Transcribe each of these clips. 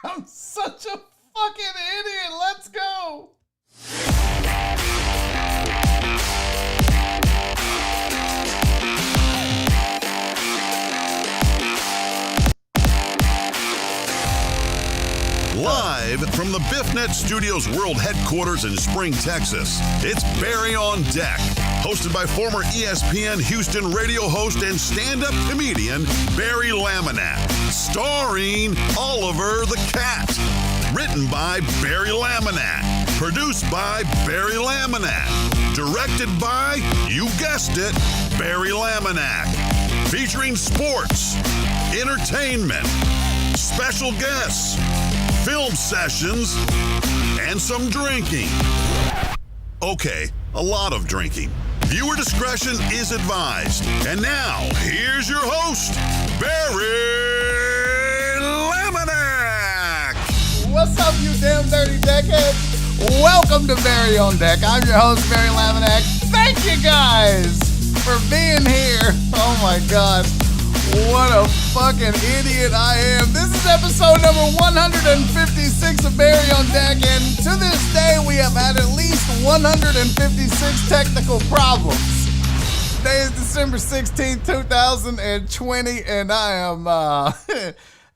I'm such a fucking idiot. Let's go. Live from the BiffNet Studios World Headquarters in Spring, Texas, it's Barry on Deck, hosted by former ESPN Houston radio host and stand-up comedian Barry Laminack, starring Oliver the Cat. Written by Barry Laminack, produced by Barry Laminack, directed by, you guessed it, Barry Laminack. Featuring sports, entertainment, special guests, film sessions, and some drinking. Okay, a lot of drinking. Viewer discretion is advised. And now, here's your host, Barry Laminack. What's up, you damn dirty deckhead? Welcome to Barry on Deck. I'm your host, Barry Laminack. Thank you guys for being here. Oh my God. What a fucking idiot I am. This is episode number 156 of Barry on Deck, and to this day we have had at least 156 technical problems. Today is December 16th, 2020, and I am,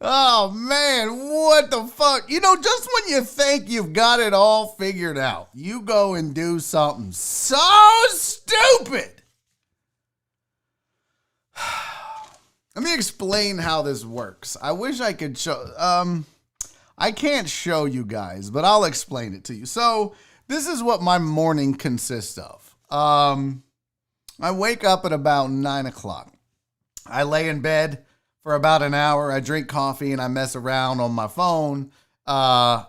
oh man, what the fuck? You know, just when you think you've got it all figured out, you go and do something so stupid. Let me explain how this works. I wish I could show, I can't show you guys, but I'll explain it to you. So this is what my morning consists of. I wake up at about 9 o'clock. I lay in bed for about an hour. I drink coffee and I mess around on my phone. I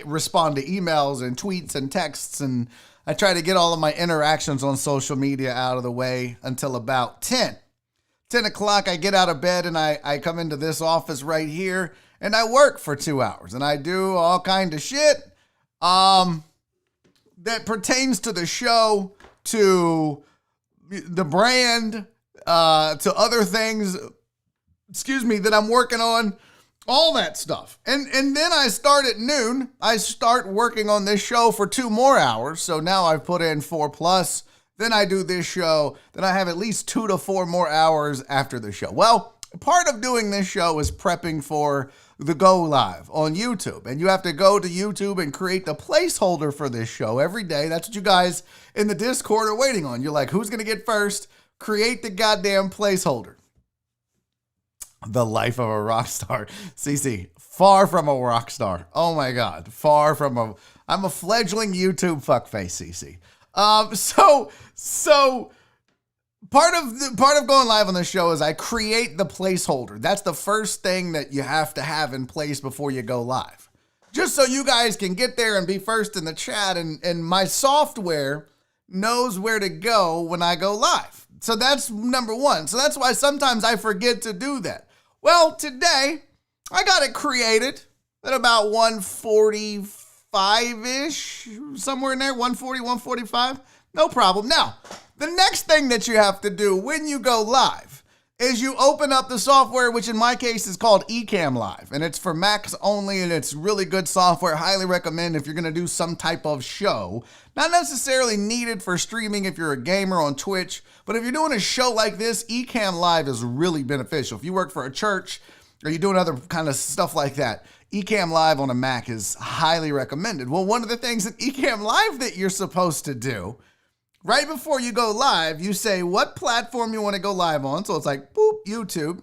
respond to emails and tweets and texts, and I try to get all of my interactions on social media out of the way until about 10 o'clock. I get out of bed and I come into this office right here and I work for 2 hours and I do all kind of shit that pertains to the show, to the brand, to other things, that I'm working on, all that stuff. And then I start at noon. I start working on this show for 2 more hours. So now I've put in 4+. Then I do this show. Then I have at least 2 to 4 more hours after the show. Well, part of doing this show is prepping for the go live on YouTube. And you have to go to YouTube and create the placeholder for this show every day. That's what you guys in the Discord are waiting on. You're like, who's going to get first? Create the goddamn placeholder. The life of a rock star. CC, far from a rock star. Oh my God. I'm a fledgling YouTube fuckface, CC. So part of going live on the show is I create the placeholder. That's the first thing that you have to have in place before you go live. Just so you guys can get there and be first in the chat, and my software knows where to go when I go live. So that's number one. So that's why sometimes I forget to do that. Well, today I got it created at about 1:45-ish, somewhere in there, 1:40, 1:45. No problem. Now, the next thing that you have to do when you go live is you open up the software, which in my case is called Ecamm Live, and it's for Macs only, and it's really good software. Highly recommend if you're going to do some type of show. Not necessarily needed for streaming if you're a gamer on Twitch, but if you're doing a show like this, Ecamm Live is really beneficial. If you work for a church or you're doing other kind of stuff like that, Ecamm Live on a Mac is highly recommended. Well, one of the things in Ecamm Live that you're supposed to do, right before you go live, you say what platform you want to go live on. So it's like, boop, YouTube.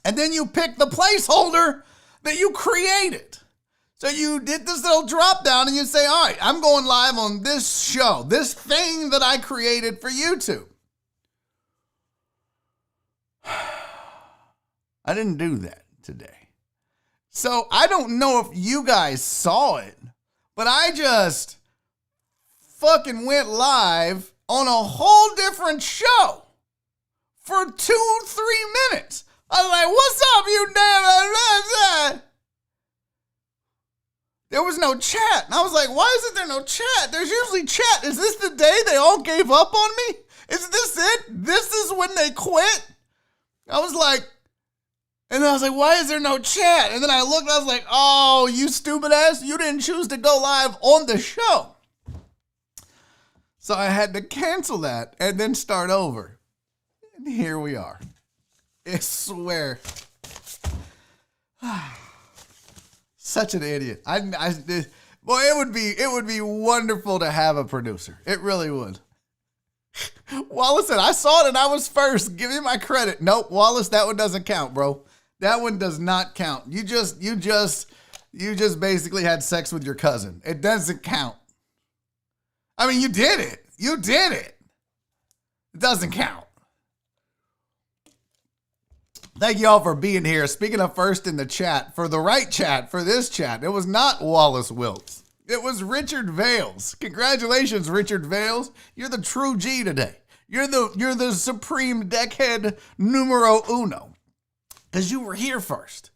And then you pick the placeholder that you created. So you did this little drop down and you say, all right, I'm going live on this show, this thing that I created for YouTube. I didn't do that today. So I don't know if you guys saw it, but I just fucking went live on a whole different show for 2-3 minutes. I was like, what's up, you damn... There was no chat. And I was like, why isn't there no chat? There's usually chat. Is this the day they all gave up on me? Is this it? This is when they quit? I was like, And then I was like, why is there no chat? And then I looked, I was like, oh, you stupid ass, you didn't choose to go live on the show. So I had to cancel that and then start over. And here we are. I swear. Such an idiot. Boy, it would be wonderful to have a producer. It really would. Wallace said, I saw it and I was first. Give me my credit. Nope, Wallace, that one doesn't count, bro. That one does not count. You just basically had sex with your cousin. It doesn't count. I mean, you did it. You did it. It doesn't count. Thank you all for being here. Speaking of first in the chat, for the right chat, for this chat, it was not Wallace Wilts. It was Richard Vales. Congratulations, Richard Vales. You're the true G today. You're the supreme deckhead numero uno. Because you were here first.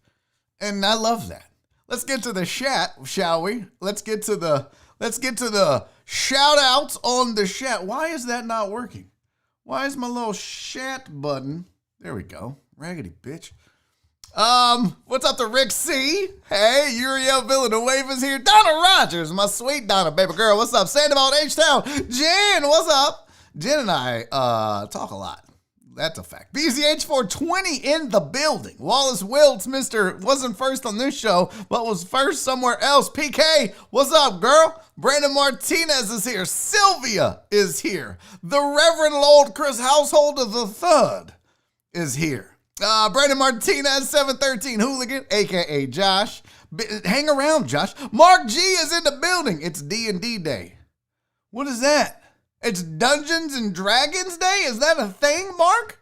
And I love that. Let's get to the chat, shall we? Let's get to the shout outs on the chat. Why is that not working? Why is my little chat button? There we go. Raggedy bitch. What's up to Rick C? Hey, Uriel Villanueva's here. Donna Rogers, my sweet Donna, baby girl. What's up? Sandoval H-Town. Jen, what's up? Jen and I talk a lot. That's a fact. BZH 420 in the building. Wallace Wilts, wasn't first on this show, but was first somewhere else. PK, what's up, girl? Brandon Martinez is here. Sylvia is here. The Reverend Lord Chris Household of the Third is here. Brandon Martinez, 713 Hooligan, a.k.a. Josh. Hang around, Josh. Mark G is in the building. It's D&D Day. What is that? It's Dungeons and Dragons Day? Is that a thing, Mark?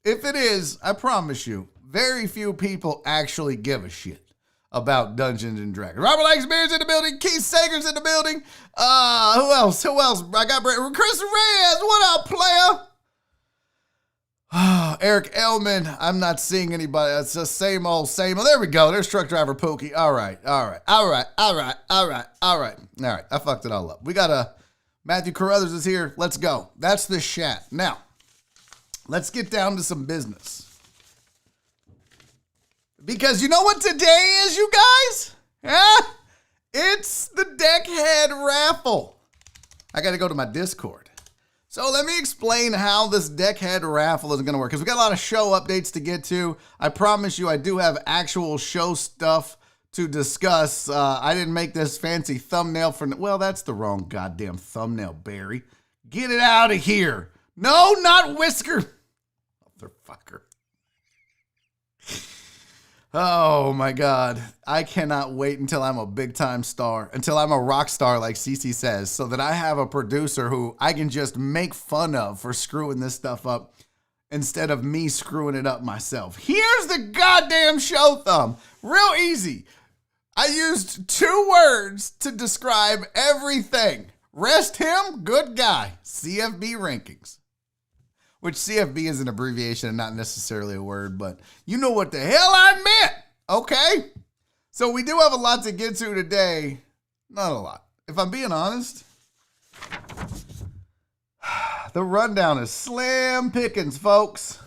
If it is, I promise you, very few people actually give a shit about Dungeons and Dragons. Robert Lakesbeard's in the building. Keith Sager's in the building. Who else? I got Chris Reyes. What up, player? Eric Elman. I'm not seeing anybody. It's the same old. There we go. There's Truck Driver Pookie. All right. I fucked it all up. We got Matthew Carruthers is here. Let's go. That's the chat. Now, let's get down to some business. Because you know what today is, you guys? Yeah? It's the Deckhead Raffle. I got to go to my Discord. So let me explain how this Deckhead Raffle is going to work. Because we got a lot of show updates to get to. I promise you I do have actual show stuff to discuss. I didn't make this fancy thumbnail for... Well, that's the wrong goddamn thumbnail, Barry. Get it out of here. No, not Whisker. Motherfucker. Oh, my God. I cannot wait until I'm a big-time star, until I'm a rock star, like Cece says, so that I have a producer who I can just make fun of for screwing this stuff up instead of me screwing it up myself. Here's the goddamn show thumb. Real easy. I used 2 words to describe everything. Rest him, good guy. CFB Rankings. Which CFB is an abbreviation and not necessarily a word, but you know what the hell I meant, okay? So we do have a lot to get to today. Not a lot. If I'm being honest, the rundown is slim pickings, folks.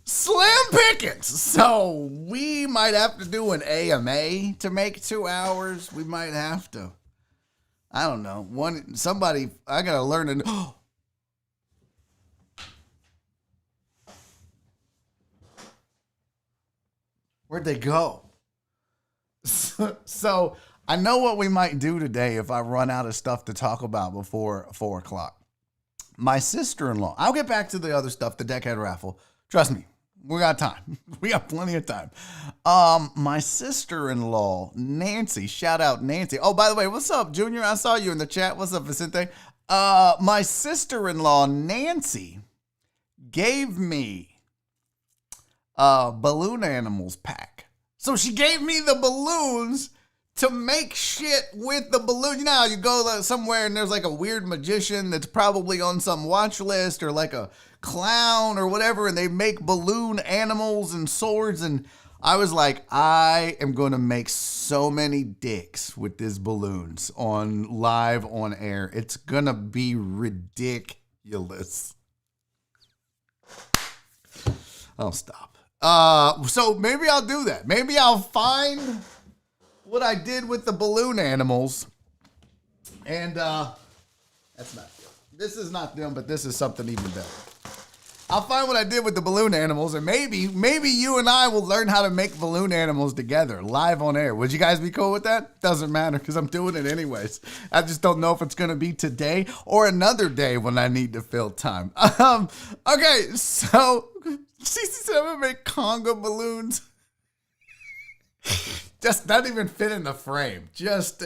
Slim pickings. So we might have to do an AMA to make 2 hours. We might have to. I don't know. I got to learn to... Where'd they go? So I know what we might do today if I run out of stuff to talk about before 4 o'clock. My sister-in-law, I'll get back to the other stuff, the Deckhead Raffle. Trust me, we got time. We got plenty of time. My sister-in-law, Nancy, shout out Nancy. Oh, by the way, what's up, Junior? I saw you in the chat. What's up, Vicente? My sister-in-law, Nancy, gave me balloon animals pack. So she gave me the balloons to make shit with the balloon. You know how you go somewhere and there's like a weird magician that's probably on some watch list or like a clown or whatever, and they make balloon animals and swords. And I was like, I am going to make so many dicks with these balloons live on air. It's going to be ridiculous. I'll stop. So maybe I'll do that. Maybe I'll find what I did with the balloon animals. And that's not them. This is not them, but this is something even better. I'll find what I did with the balloon animals, and maybe you and I will learn how to make balloon animals together, live on air. Would you guys be cool with that? Doesn't matter, because I'm doing it anyways. I just don't know if it's going to be today or another day when I need to fill time. Okay, so she said I'm going to make conga balloons. Just not even fit in the frame. Just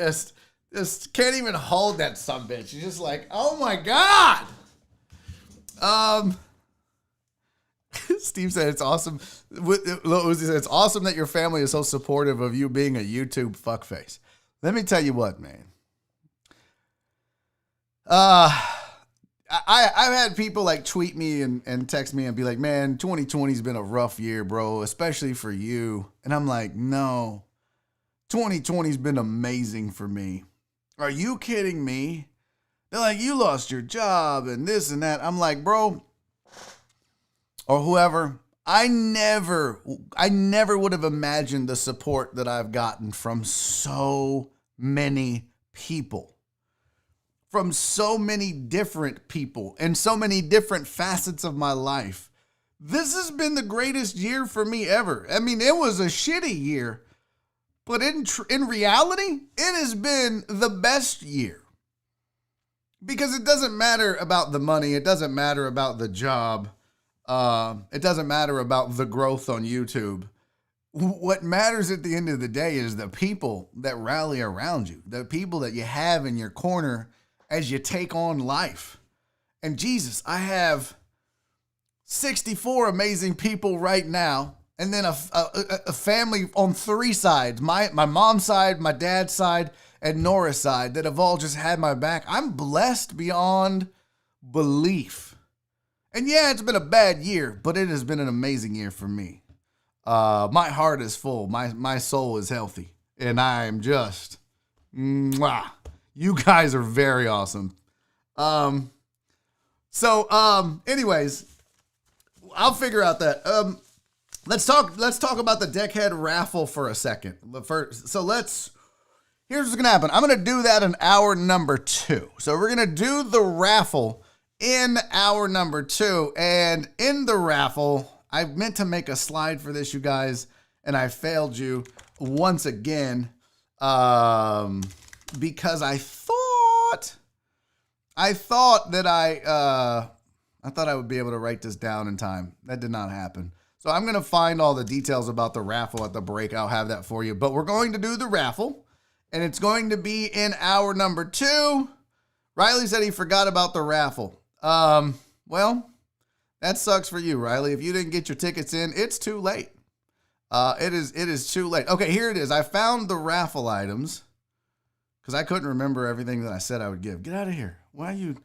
can't even hold that sumbitch. You're just like, oh my God. Steve said it's awesome. It's awesome that your family is so supportive of you being a YouTube fuckface. Let me tell you what, man. I've had people like tweet me and text me and be like, man, 2020's been a rough year, bro, especially for you. And I'm like, no, 2020's been amazing for me. Are you kidding me? They're like, you lost your job and this and that. I'm like, bro, or whoever, I never would have imagined the support that I've gotten from so many people. From so many different people and so many different facets of my life. This has been the greatest year for me ever. I mean, it was a shitty year, but in reality, it has been the best year. Because it doesn't matter about the money. It doesn't matter about the job. It doesn't matter about the growth on YouTube. What matters at the end of the day is the people that rally around you, the people that you have in your corner as you take on life. And Jesus, I have 64 amazing people right now, and then a family on 3 sides, my mom's side, my dad's side, and Nora's side, that have all just had my back. I'm blessed beyond belief. And yeah, it's been a bad year, but it has been an amazing year for me. My heart is full. My soul is healthy. And I am just, mwah. You guys are very awesome. Anyways, I'll figure out that. Let's talk about the Deckhead raffle for a second. Here's what's going to happen. I'm going to do that in hour number 2. So we're going to do the raffle in hour number 2. And in the raffle, I meant to make a slide for this, you guys, and I failed you once again. Because I thought that I thought I would be able to write this down in time. That did not happen. So I'm going to find all the details about the raffle at the break. I'll have that for you. But we're going to do the raffle, and it's going to be in hour number 2. Riley said he forgot about the raffle. Well, that sucks for you, Riley. If you didn't get your tickets in, it's too late. It is too late. Okay, here it is. I found the raffle items because I couldn't remember everything that I said I would give. Get out of here. Why are you?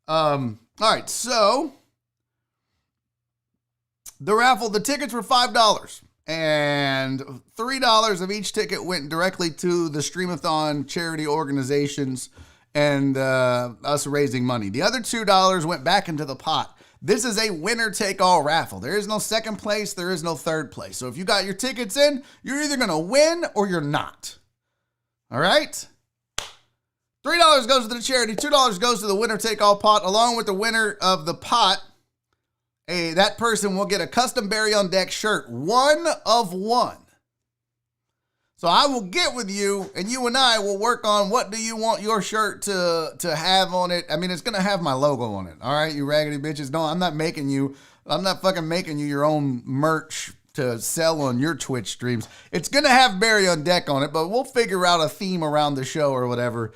All right, so the raffle, the tickets were $5, and $3 of each ticket went directly to the Streamathon charity organizations and us raising money. The other $2 went back into the pot. This is a winner-take-all raffle. There is no second place. There is no third place. So if you got your tickets in, you're either going to win or you're not. All right? $3 goes to the charity. $2 goes to the winner-take-all pot. Along with the winner of the pot, that person will get a custom Barry on Deck shirt. 1 of 1. So I will get with you, and you and I will work on what do you want your shirt to have on it. I mean, it's going to have my logo on it. All right, you raggedy bitches. No, I'm not fucking making you your own merch to sell on your Twitch streams. It's going to have Barry on Deck on it, but we'll figure out a theme around the show or whatever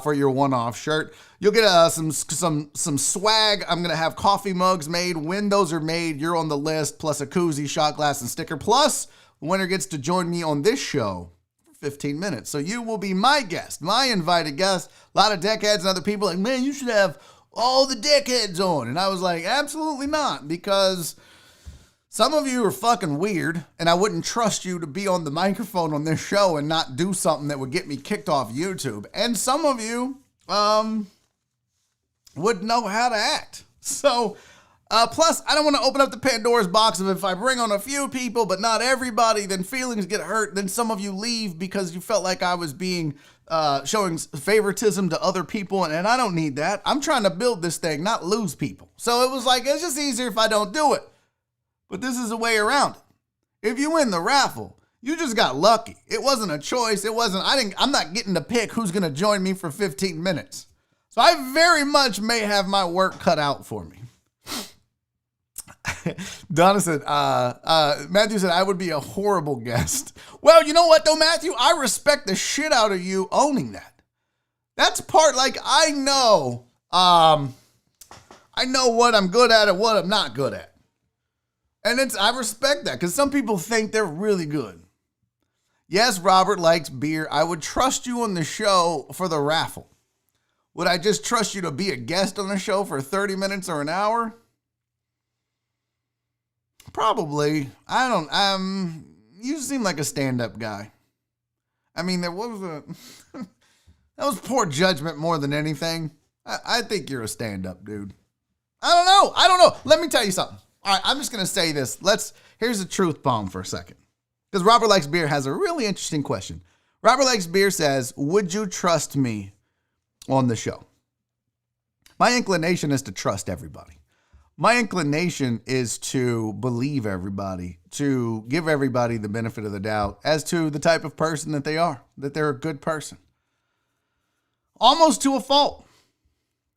for your one-off shirt. You'll get some swag. I'm going to have coffee mugs made. When those are made, you're on the list, plus a koozie, shot glass, and sticker. Plus, the winner gets to join me on this show for 15 minutes. So you will be my guest, my invited guest. A lot of deckheads and other people like, man, you should have all the deckheads on. And I was like, absolutely not, because some of you are fucking weird, and I wouldn't trust you to be on the microphone on this show and not do something that would get me kicked off YouTube. And some of you would know how to act. So Plus, I don't want to open up the Pandora's box of if I bring on a few people, but not everybody, then feelings get hurt. Then some of you leave because you felt like I was being showing favoritism to other people, and I don't need that. I'm trying to build this thing, not lose people. So it was like, it's just easier if I don't do it. But this is a way around it. If you win the raffle, you just got lucky. It wasn't a choice. I'm not getting to pick who's going to join me for 15 minutes. So I very much may have my work cut out for me. Donna said, Matthew said, I would be a horrible guest. Well, you know what though, Matthew? I respect the shit out of you owning that. That's part, like, I know what I'm good at and what I'm not good at. And I respect that because some people think they're really good. Yes, Robert likes beer. I would trust you on the show for the raffle. Would I just trust you to be a guest on the show for 30 minutes or an hour? Probably. You seem like a stand-up guy. I mean, that was poor judgment more than anything. I think you're a stand-up dude. I don't know. Let me tell you something. All right, I'm just going to say this. Here's a truth bomb for a second. Because Robert Likes Beer has a really interesting question. Robert Likes Beer says, would you trust me on the show? My inclination is to trust everybody. My inclination is to believe everybody, to give everybody the benefit of the doubt as to the type of person that they are, that they're a good person. Almost to a fault.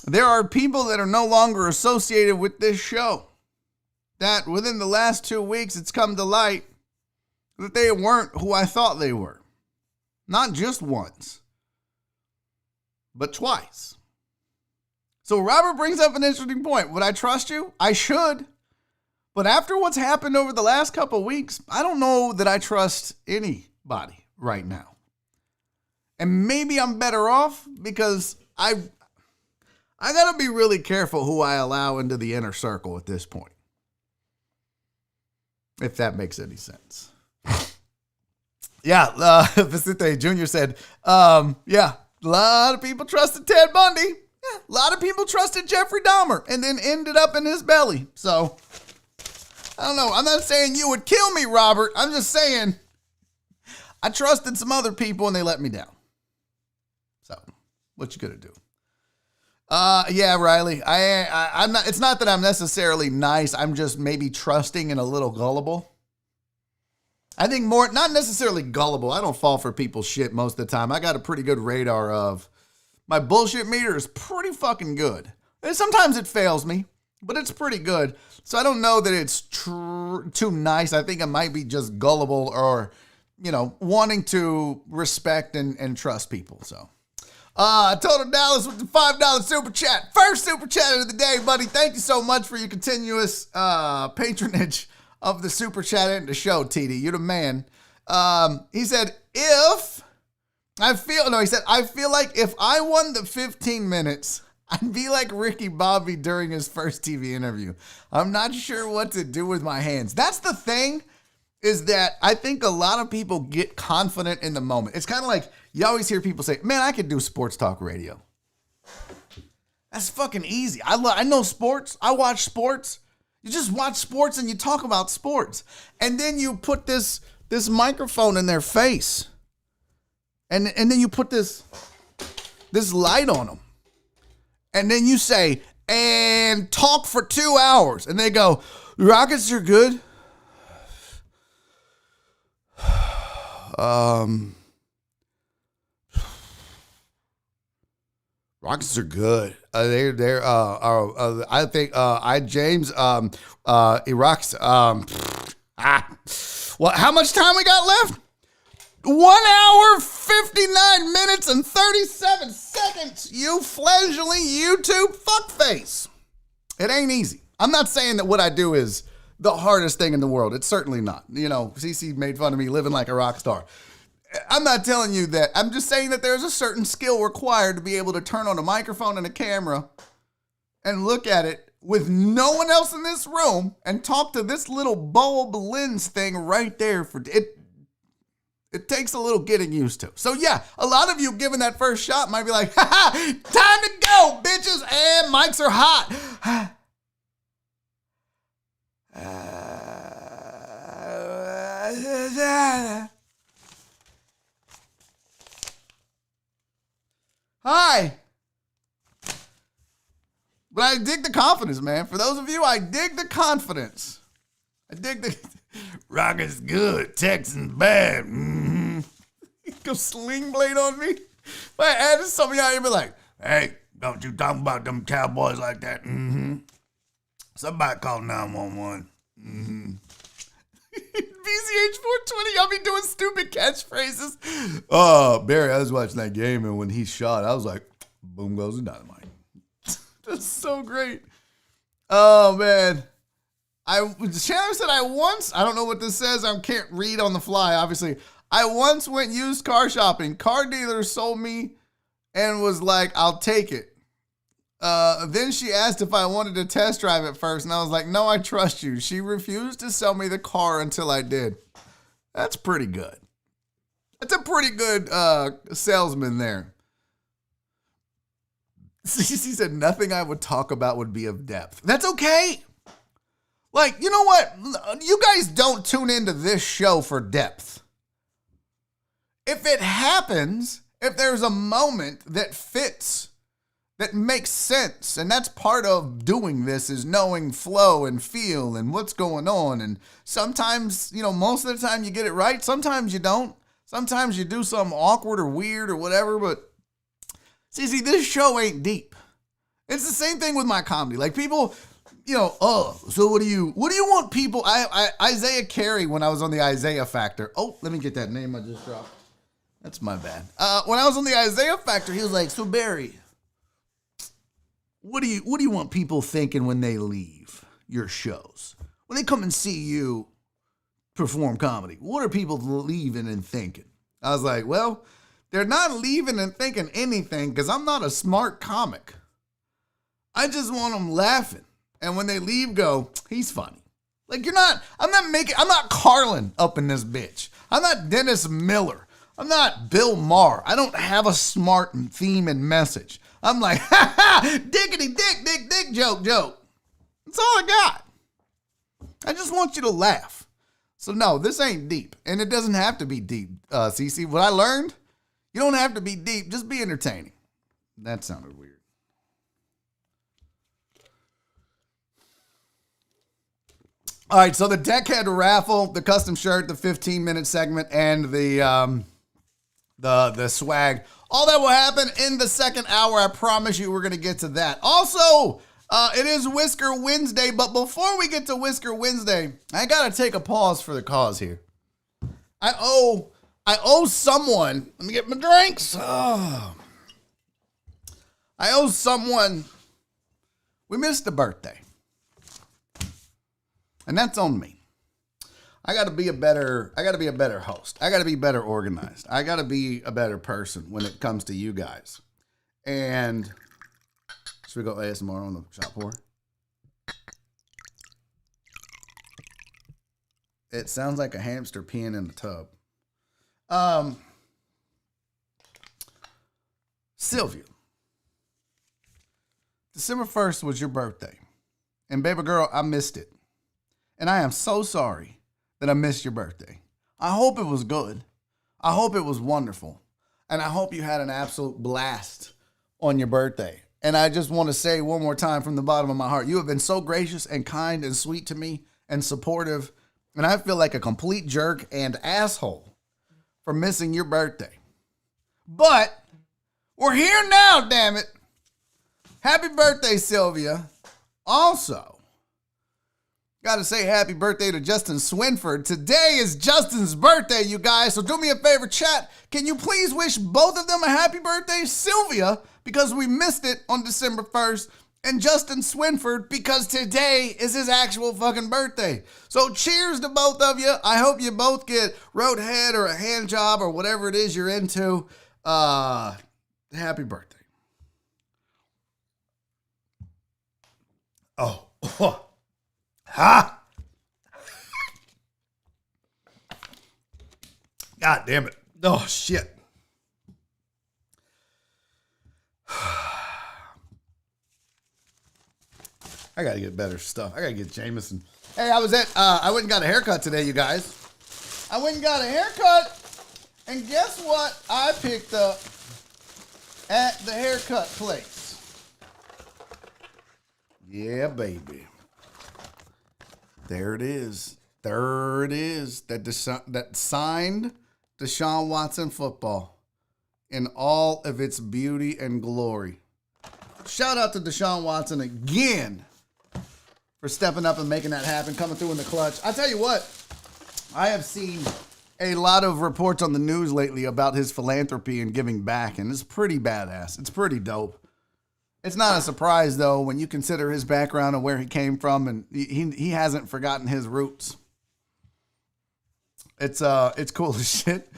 There are people that are no longer associated with this show that within the last 2 weeks it's come to light that they weren't who I thought they were. Not just once, but twice. So Robert brings up an interesting point. Would I trust you? I should. But after what's happened over the last couple of weeks, I don't know that I trust anybody right now. And maybe I'm better off because I got to be really careful who I allow into the inner circle at this point. If that makes any sense. Yeah, Vicente Jr. said, yeah, a lot of people trusted Ted Bundy. Yeah, a lot of people trusted Jeffrey Dahmer and then ended up in his belly. So, I don't know. I'm not saying you would kill me, Robert. I'm just saying I trusted some other people and they let me down. So, what you gonna do? Yeah, Riley. I'm not. It's not that I'm necessarily nice. I'm just maybe trusting and a little gullible. I think more, not necessarily gullible. I don't fall for people's shit most of the time. I got a pretty good radar of my bullshit meter is pretty fucking good. And sometimes it fails me, but it's pretty good. So I don't know that it's too nice. I think it might be just gullible or, wanting to respect and trust people. So. Total Dallas with the $5 super chat. First super chat of the day, buddy. Thank you so much for your continuous patronage of the super chat and the show, TD. You're the man. He said, I feel like if I won the 15 minutes, I'd be like Ricky Bobby during his first TV interview. I'm not sure what to do with my hands. That's the thing, is that I think a lot of people get confident in the moment. It's kind of like you always hear people say, man, I could do sports talk radio. That's fucking easy. I know sports. I watch sports. You just watch sports and you talk about sports. And then you put this microphone in their face. And then you put this light on them. And then you say, and talk for 2 hours. And they go, Rockets are good. Rockets are good. I think James Iraq's well, how much time we got left? 1 hour, 59 minutes, and 37 seconds. You fledgling YouTube fuckface. It ain't easy. I'm not saying that what I do is the hardest thing in the world. It's certainly not. CC made fun of me living like a rock star. I'm not telling you that. I'm just saying that there's a certain skill required to be able to turn on a microphone and a camera and look at it with no one else in this room and talk to this little bulb lens thing right there. For it takes a little getting used to. So yeah, a lot of you giving that first shot might be like, ha, time to go, bitches, and mics are hot. Hi. But I dig the confidence, man. For those of you, I dig the confidence. I dig the Rockets good, Texans bad. Mm-hmm. Go sling blade on me. But I added some of y'all here be like, hey, don't you talk about them Cowboys like that. Mm-hmm. Somebody call 911. Mm-hmm. BCH 420, y'all be doing stupid catchphrases. Oh, Barry, I was watching that game, and when he shot, I was like, boom goes the dynamite. That's so great. Oh, man. Chandler said I don't know what this says. I can't read on the fly, obviously. I once went used car shopping. Car dealer sold me and was like, I'll take it. Then she asked if I wanted to test drive it first, and I was like, no, I trust you. She refused to sell me the car until I did. That's pretty good. That's a pretty good salesman there. She said nothing I would talk about would be of depth. That's okay. Like, you know what? You guys don't tune into this show for depth. If it happens, if there's a moment that fits, that makes sense, and that's part of doing this is knowing flow and feel and what's going on. And sometimes, most of the time you get it right. Sometimes you don't. Sometimes you do something awkward or weird or whatever. But see, this show ain't deep. It's the same thing with my comedy. Like people, so what do you want people? Isaiah Carey, when I was on the Isaiah Factor. Oh, let me get that name I just dropped. That's my bad. When I was on the Isaiah Factor, he was like, so Barry, what do you want people thinking when they leave your shows? When they come and see you perform comedy, what are people leaving and thinking? I was like, well, they're not leaving and thinking anything because I'm not a smart comic. I just want them laughing. And when they leave, go, he's funny. Like I'm not Carlin up in this bitch. I'm not Dennis Miller. I'm not Bill Maher. I don't have a smart theme and message. I'm like, ha ha, dickety dick, joke. That's all I got. I just want you to laugh. So no, this ain't deep. And it doesn't have to be deep, CC. What I learned, you don't have to be deep. Just be entertaining. That sounded weird. All right, so the Deckhead raffle, the custom shirt, the 15-minute segment, and the swag. All that will happen in the second hour. I promise you we're going to get to that. Also, it is Whisker Wednesday, but before we get to Whisker Wednesday, I got to take a pause for the cause here. I owe someone, let me get my drinks. Oh. I owe someone, we missed a birthday. And that's on me. I got to be a better host. I got to be better organized. I got to be a better person when it comes to you guys. And should we go ASMR on the shop pour? It sounds like a hamster peeing in the tub. Sylvia, December 1st was your birthday. And baby girl, I missed it. And I am so sorry that I missed your birthday. I hope it was good. I hope it was wonderful. And I hope you had an absolute blast on your birthday. And I just want to say one more time from the bottom of my heart, you have been so gracious and kind and sweet to me and supportive. And I feel like a complete jerk and asshole for missing your birthday. But we're here now, damn it. Happy birthday, Sylvia. Also, got to say happy birthday to Justin Swinford. Today is Justin's birthday, you guys. So do me a favor, chat. Can you please wish both of them a happy birthday? Sylvia, because we missed it on December 1st. And Justin Swinford, because today is his actual fucking birthday. So cheers to both of you. I hope you both get road head or a hand job or whatever it is you're into. Happy birthday. Oh. Ha! God damn it. Oh, shit. I gotta get better stuff. I gotta get Jameson. Hey, I went and got a haircut today, you guys. I went and got a haircut. And guess what I picked up at the haircut place? Yeah, baby. There it is. There it is. That signed Deshaun Watson football in all of its beauty and glory. Shout out to Deshaun Watson again for stepping up and making that happen, coming through in the clutch. I tell you what, I have seen a lot of reports on the news lately about his philanthropy and giving back, and it's pretty badass. It's pretty dope. It's not a surprise, though, when you consider his background and where he came from, and he hasn't forgotten his roots. It's cool as shit.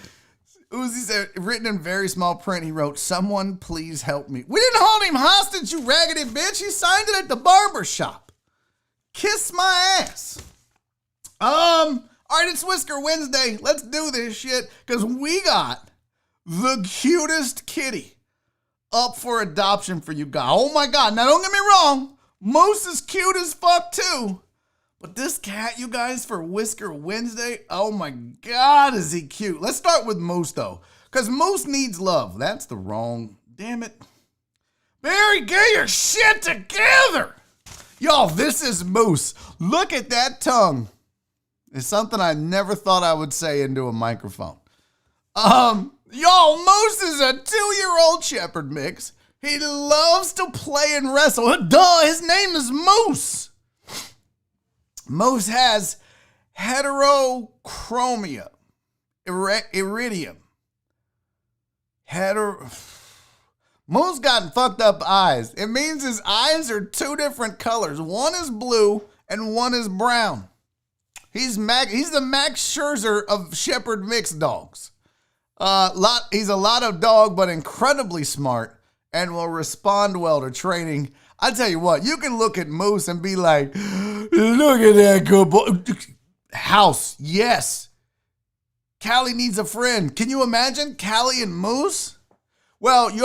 Uzi said, written in very small print, he wrote, "Someone please help me." We didn't hold him hostage, you raggedy bitch. He signed it at the barber shop. Kiss my ass. All right, it's Whisker Wednesday. Let's do this shit, because we got the cutest kitty up for adoption for you guys. Oh my God. Now, don't get me wrong. Moose is cute as fuck too. But this cat, you guys, for Whisker Wednesday, oh my God, is he cute. Let's start with Moose, though, because Moose needs love. That's the wrong, damn it. Barry, get your shit together. Y'all, this is Moose. Look at that tongue. It's something I never thought I would say into a microphone. Y'all, Moose is a 2-year-old shepherd mix. He loves to play and wrestle. Duh, his name is Moose. Moose has heterochromia, iridium. Moose got fucked up eyes. It means his eyes are 2 different colors. One is blue and one is brown. He's the Max Scherzer of shepherd mixed dogs. He's a lot of dog, but incredibly smart and will respond well to training. I tell you what, you can look at Moose and be like, look at that good boy. House, yes. Callie needs a friend. Can you imagine Callie and Moose? Well, you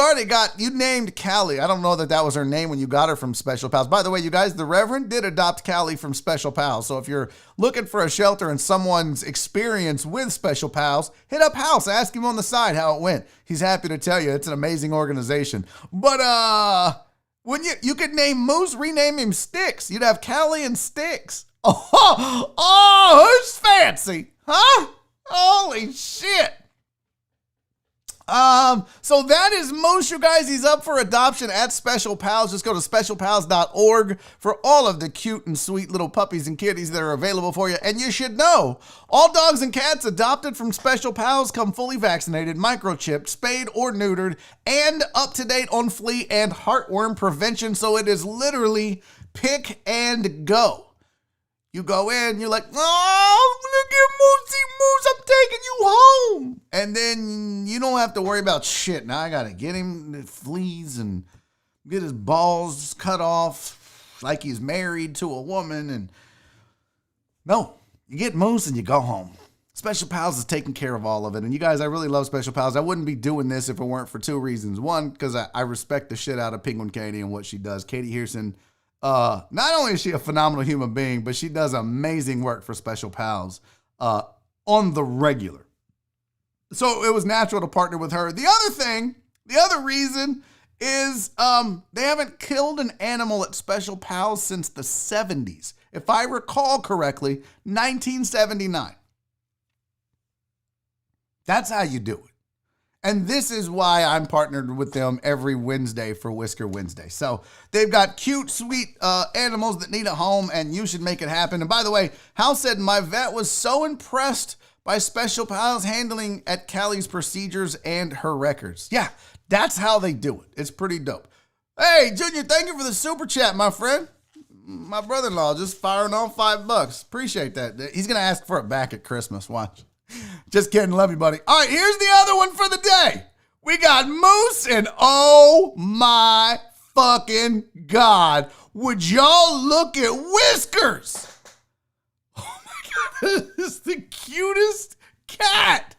named Callie. I don't know that was her name when you got her from Special Pals. By the way, you guys, the Reverend did adopt Callie from Special Pals. So if you're looking for a shelter and someone's experience with Special Pals, hit up House. Ask him on the side how it went. He's happy to tell you. It's an amazing organization. But when you could name Moose, rename him Sticks. You'd have Callie and Sticks. Oh, who's fancy? Huh? Holy shit. So that is Moose, you guys. He's up for adoption at Special Pals. Just go to specialpals.org for all of the cute and sweet little puppies and kitties that are available for you. And you should know, all dogs and cats adopted from Special Pals come fully vaccinated, microchipped, spayed or neutered, and up to date on flea and heartworm prevention. So it is literally pick and go. You go in, you're like, oh, look at Moosey Moose, I'm taking you home. And then you don't have to worry about shit. Now I got to get him the fleas and get his balls cut off like he's married to a woman. And no, you get Moose and you go home. Special Pals is taking care of all of it. And you guys, I really love Special Pals. I wouldn't be doing this if it weren't for 2 reasons. One, because I respect the shit out of Penguin Katie and what she does. Katie Hearson. Not only is she a phenomenal human being, but she does amazing work for Special Pals on the regular. So it was natural to partner with her. The other reason is they haven't killed an animal at Special Pals since the 70s. If I recall correctly, 1979. That's how you do it. And this is why I'm partnered with them every Wednesday for Whisker Wednesday. So they've got cute, sweet animals that need a home, and you should make it happen. And by the way, Hal said, my vet was so impressed by Special Pals handling at Callie's procedures and her records. Yeah, that's how they do it. It's pretty dope. Hey, Junior, thank you for the super chat, my friend. My brother-in-law just firing on $5. Appreciate that. He's going to ask for it back at Christmas. Watch. Just kidding. Love you, buddy. All right, here's the other one for the day. We got Moose, and oh my fucking God, would y'all look at Whiskers? Oh my God, this is the cutest cat.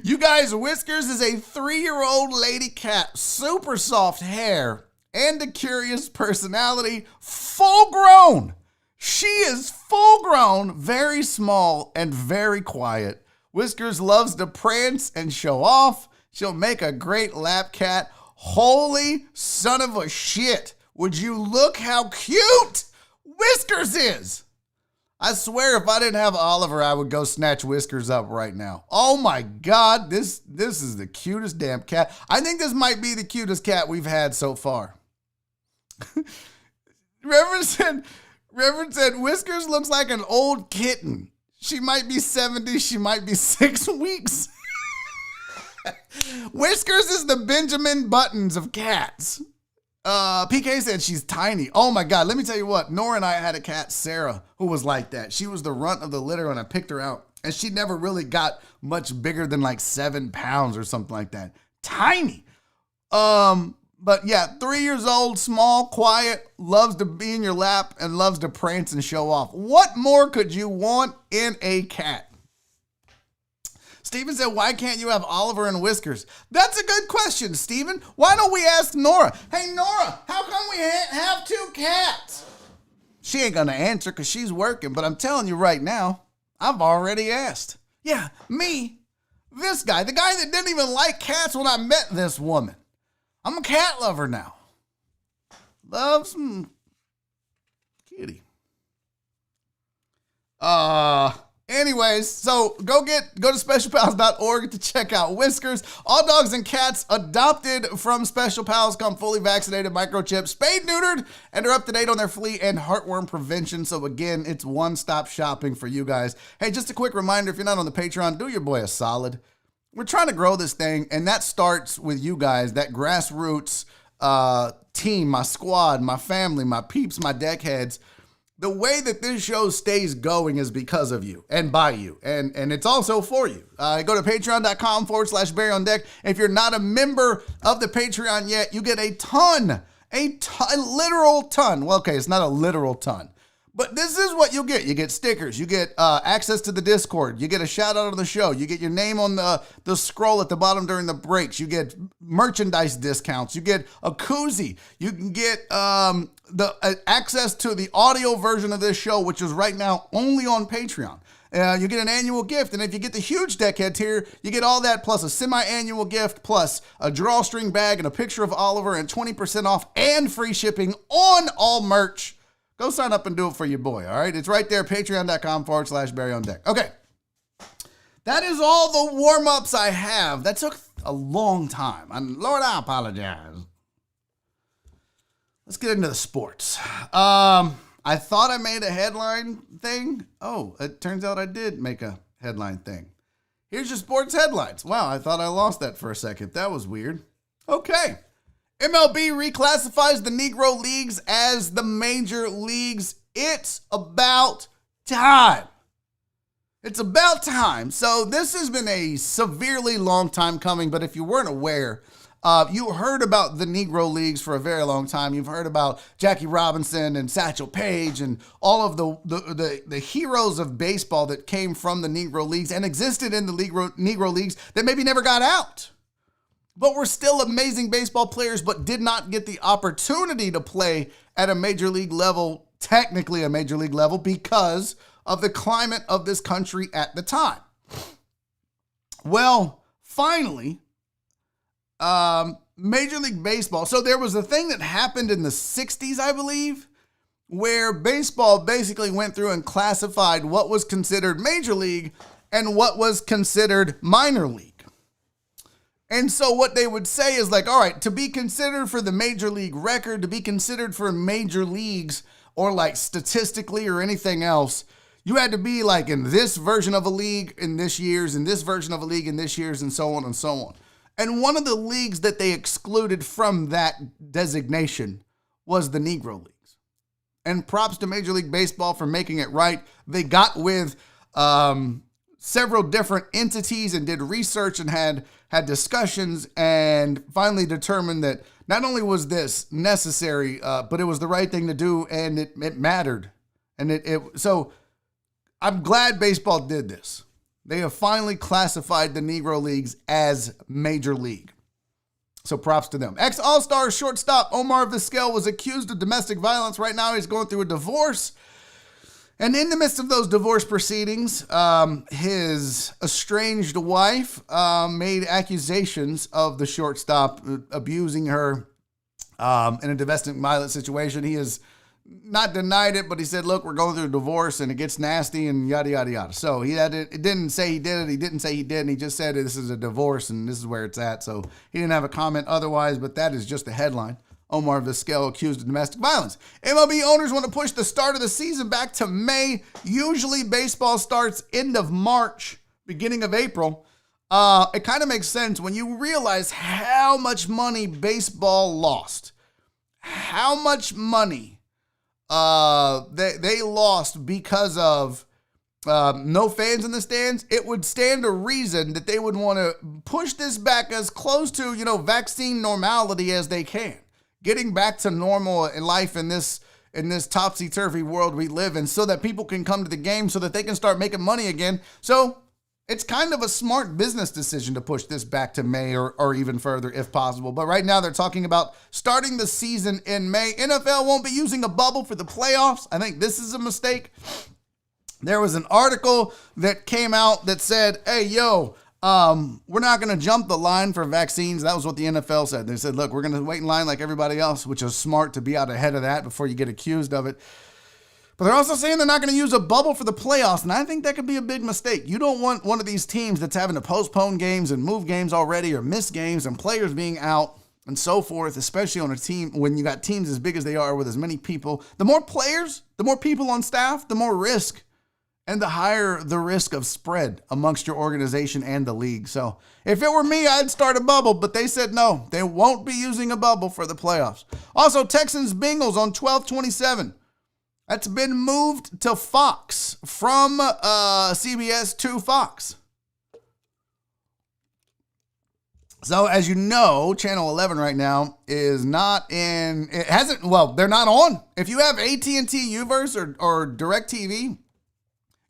You guys, Whiskers is a 3-year-old lady cat, super soft hair, and a curious personality, full grown. She is full grown, very small, and very quiet. Whiskers loves to prance and show off. She'll make a great lap cat. Holy son of a shit. Would you look how cute Whiskers is? I swear if I didn't have Oliver, I would go snatch Whiskers up right now. Oh my God, this is the cutest damn cat. I think this might be the cutest cat we've had so far. Reverend said, Whiskers looks like an old kitten. She might be 70, she might be 6 weeks. Whiskers is the Benjamin Buttons of cats. PK said she's tiny. Oh my God, let me tell you what. Nora and I had a cat, Sarah, who was like that. She was the runt of the litter and I picked her out. And she never really got much bigger than like 7 pounds or something like that. Tiny. But yeah, 3 years old, small, quiet, loves to be in your lap and loves to prance and show off. What more could you want in a cat? Steven said, why can't you have Oliver and Whiskers? That's a good question, Steven. Why don't we ask Nora? Hey, Nora, how come we have 2 cats? She ain't going to answer because she's working, but I'm telling you right now, I've already asked. Yeah, me, this guy, the guy that didn't even like cats when I met this woman. I'm a cat lover now. Love some kitty. Anyways, so go to specialpals.org to check out Whiskers. All dogs and cats adopted from Special Pals come fully vaccinated, microchipped, spayed, neutered, and are up to date on their flea and heartworm prevention. So again, it's one-stop shopping for you guys. Hey, just a quick reminder, if you're not on the Patreon, do your boy a solid. We're trying to grow this thing, and that starts with you guys, that grassroots team, my squad, my family, my peeps, my deckheads. The way that this show stays going is because of you and by you. And it's also for you. Go to patreon.com/Barry on Deck. If you're not a member of the Patreon yet, you get a literal ton. Well, okay, it's not a literal ton. But this is what you'll get. You get stickers. You get access to the Discord. You get a shout out on the show. You get your name on the scroll at the bottom during the breaks. You get merchandise discounts. You get a koozie. You can get access to the audio version of this show, which is right now only on Patreon. You get an annual gift, and if you get the huge deckhead tier, you get all that plus a semi-annual gift, plus a drawstring bag and a picture of Oliver and 20% off and free shipping on all merch. Go sign up and do it for your boy, all right? It's right there, patreon.com/Barry on Deck. Okay, that is all the warm-ups I have. That took a long time, and Lord, I apologize. Let's get into the sports. I thought I made a headline thing. Oh, it turns out I did make a headline thing. Here's your sports headlines. Wow, I thought I lost that for a second. That was weird. Okay. MLB reclassifies the Negro Leagues as the major leagues. It's about time. It's about time. So this has been a severely long time coming, but if you weren't aware, you heard about the Negro Leagues for a very long time. You've heard about Jackie Robinson and Satchel Paige and all of the heroes of baseball that came from the Negro Leagues and existed in the Negro Leagues that maybe never got out. But were still amazing baseball players, but did not get the opportunity to play at a major league level, technically a major league level, because of the climate of this country at the time. Well, finally, Major League Baseball. So there was a thing that happened in the 60s, I believe, where baseball basically went through and classified what was considered major league and what was considered minor league. And so what they would say is like, all right, to be considered for the major league record, to be considered for major leagues or like statistically or anything else, you had to be like in this version of a league in this year's, in this version of a league in this year's, and so on and so on. And one of the leagues that they excluded from that designation was the Negro Leagues. And props to Major League Baseball for making it right. They got with several different entities and did research and had discussions and finally determined that not only was this necessary, but it was the right thing to do and it mattered. And so I'm glad baseball did this. They have finally classified the Negro Leagues as major league. So props to them. Ex-All-Star shortstop Omar Vizquel was accused of domestic violence. Right now he's going through a divorce. And in the midst of those divorce proceedings, his estranged wife made accusations of the shortstop abusing her in a domestic violence situation. He has not denied it, but he said, look, we're going through a divorce and it gets nasty and yada, yada, yada. So it didn't say he did it. He didn't say he didn't. He just said this is a divorce and this is where it's at. So he didn't have a comment otherwise, but that is just the headline. Omar Vizquel accused of domestic violence. MLB owners want to push the start of the season back to May. Usually baseball starts end of March, beginning of April. It kind of makes sense when you realize how much money baseball lost. How much money they lost because of no fans in the stands. It would stand to reason that they would want to push this back as close to, vaccine normality as they can. Getting back to normal in life in this topsy-turvy world we live in so that people can come to the game so that they can start making money again. So it's kind of a smart business decision to push this back to May or even further if possible. But right now they're talking about starting the season in May. NFL won't be using a bubble for the playoffs. I think this is a mistake. There was an article that came out that said, hey, we're not going to jump the line for vaccines. That was what the NFL said. They said, look, we're going to wait in line like everybody else, which is smart to be out ahead of that before you get accused of it. But they're also saying they're not going to use a bubble for the playoffs, and I think that could be a big mistake. You don't want one of these teams that's having to postpone games and move games already or miss games and players being out and so forth, especially on a team when you got teams as big as they are with as many people. The more players, the more people on staff, the more risk. And the higher the risk of spread amongst your organization and the league. So if it were me, I'd start a bubble, but they said no, they won't be using a bubble for the playoffs. Also, Texans Bengals on 12/27. That's been moved to Fox from CBS to Fox. So as you know, Channel 11 right now is not in, they're not on. If you have AT&T Uverse or DirecTV,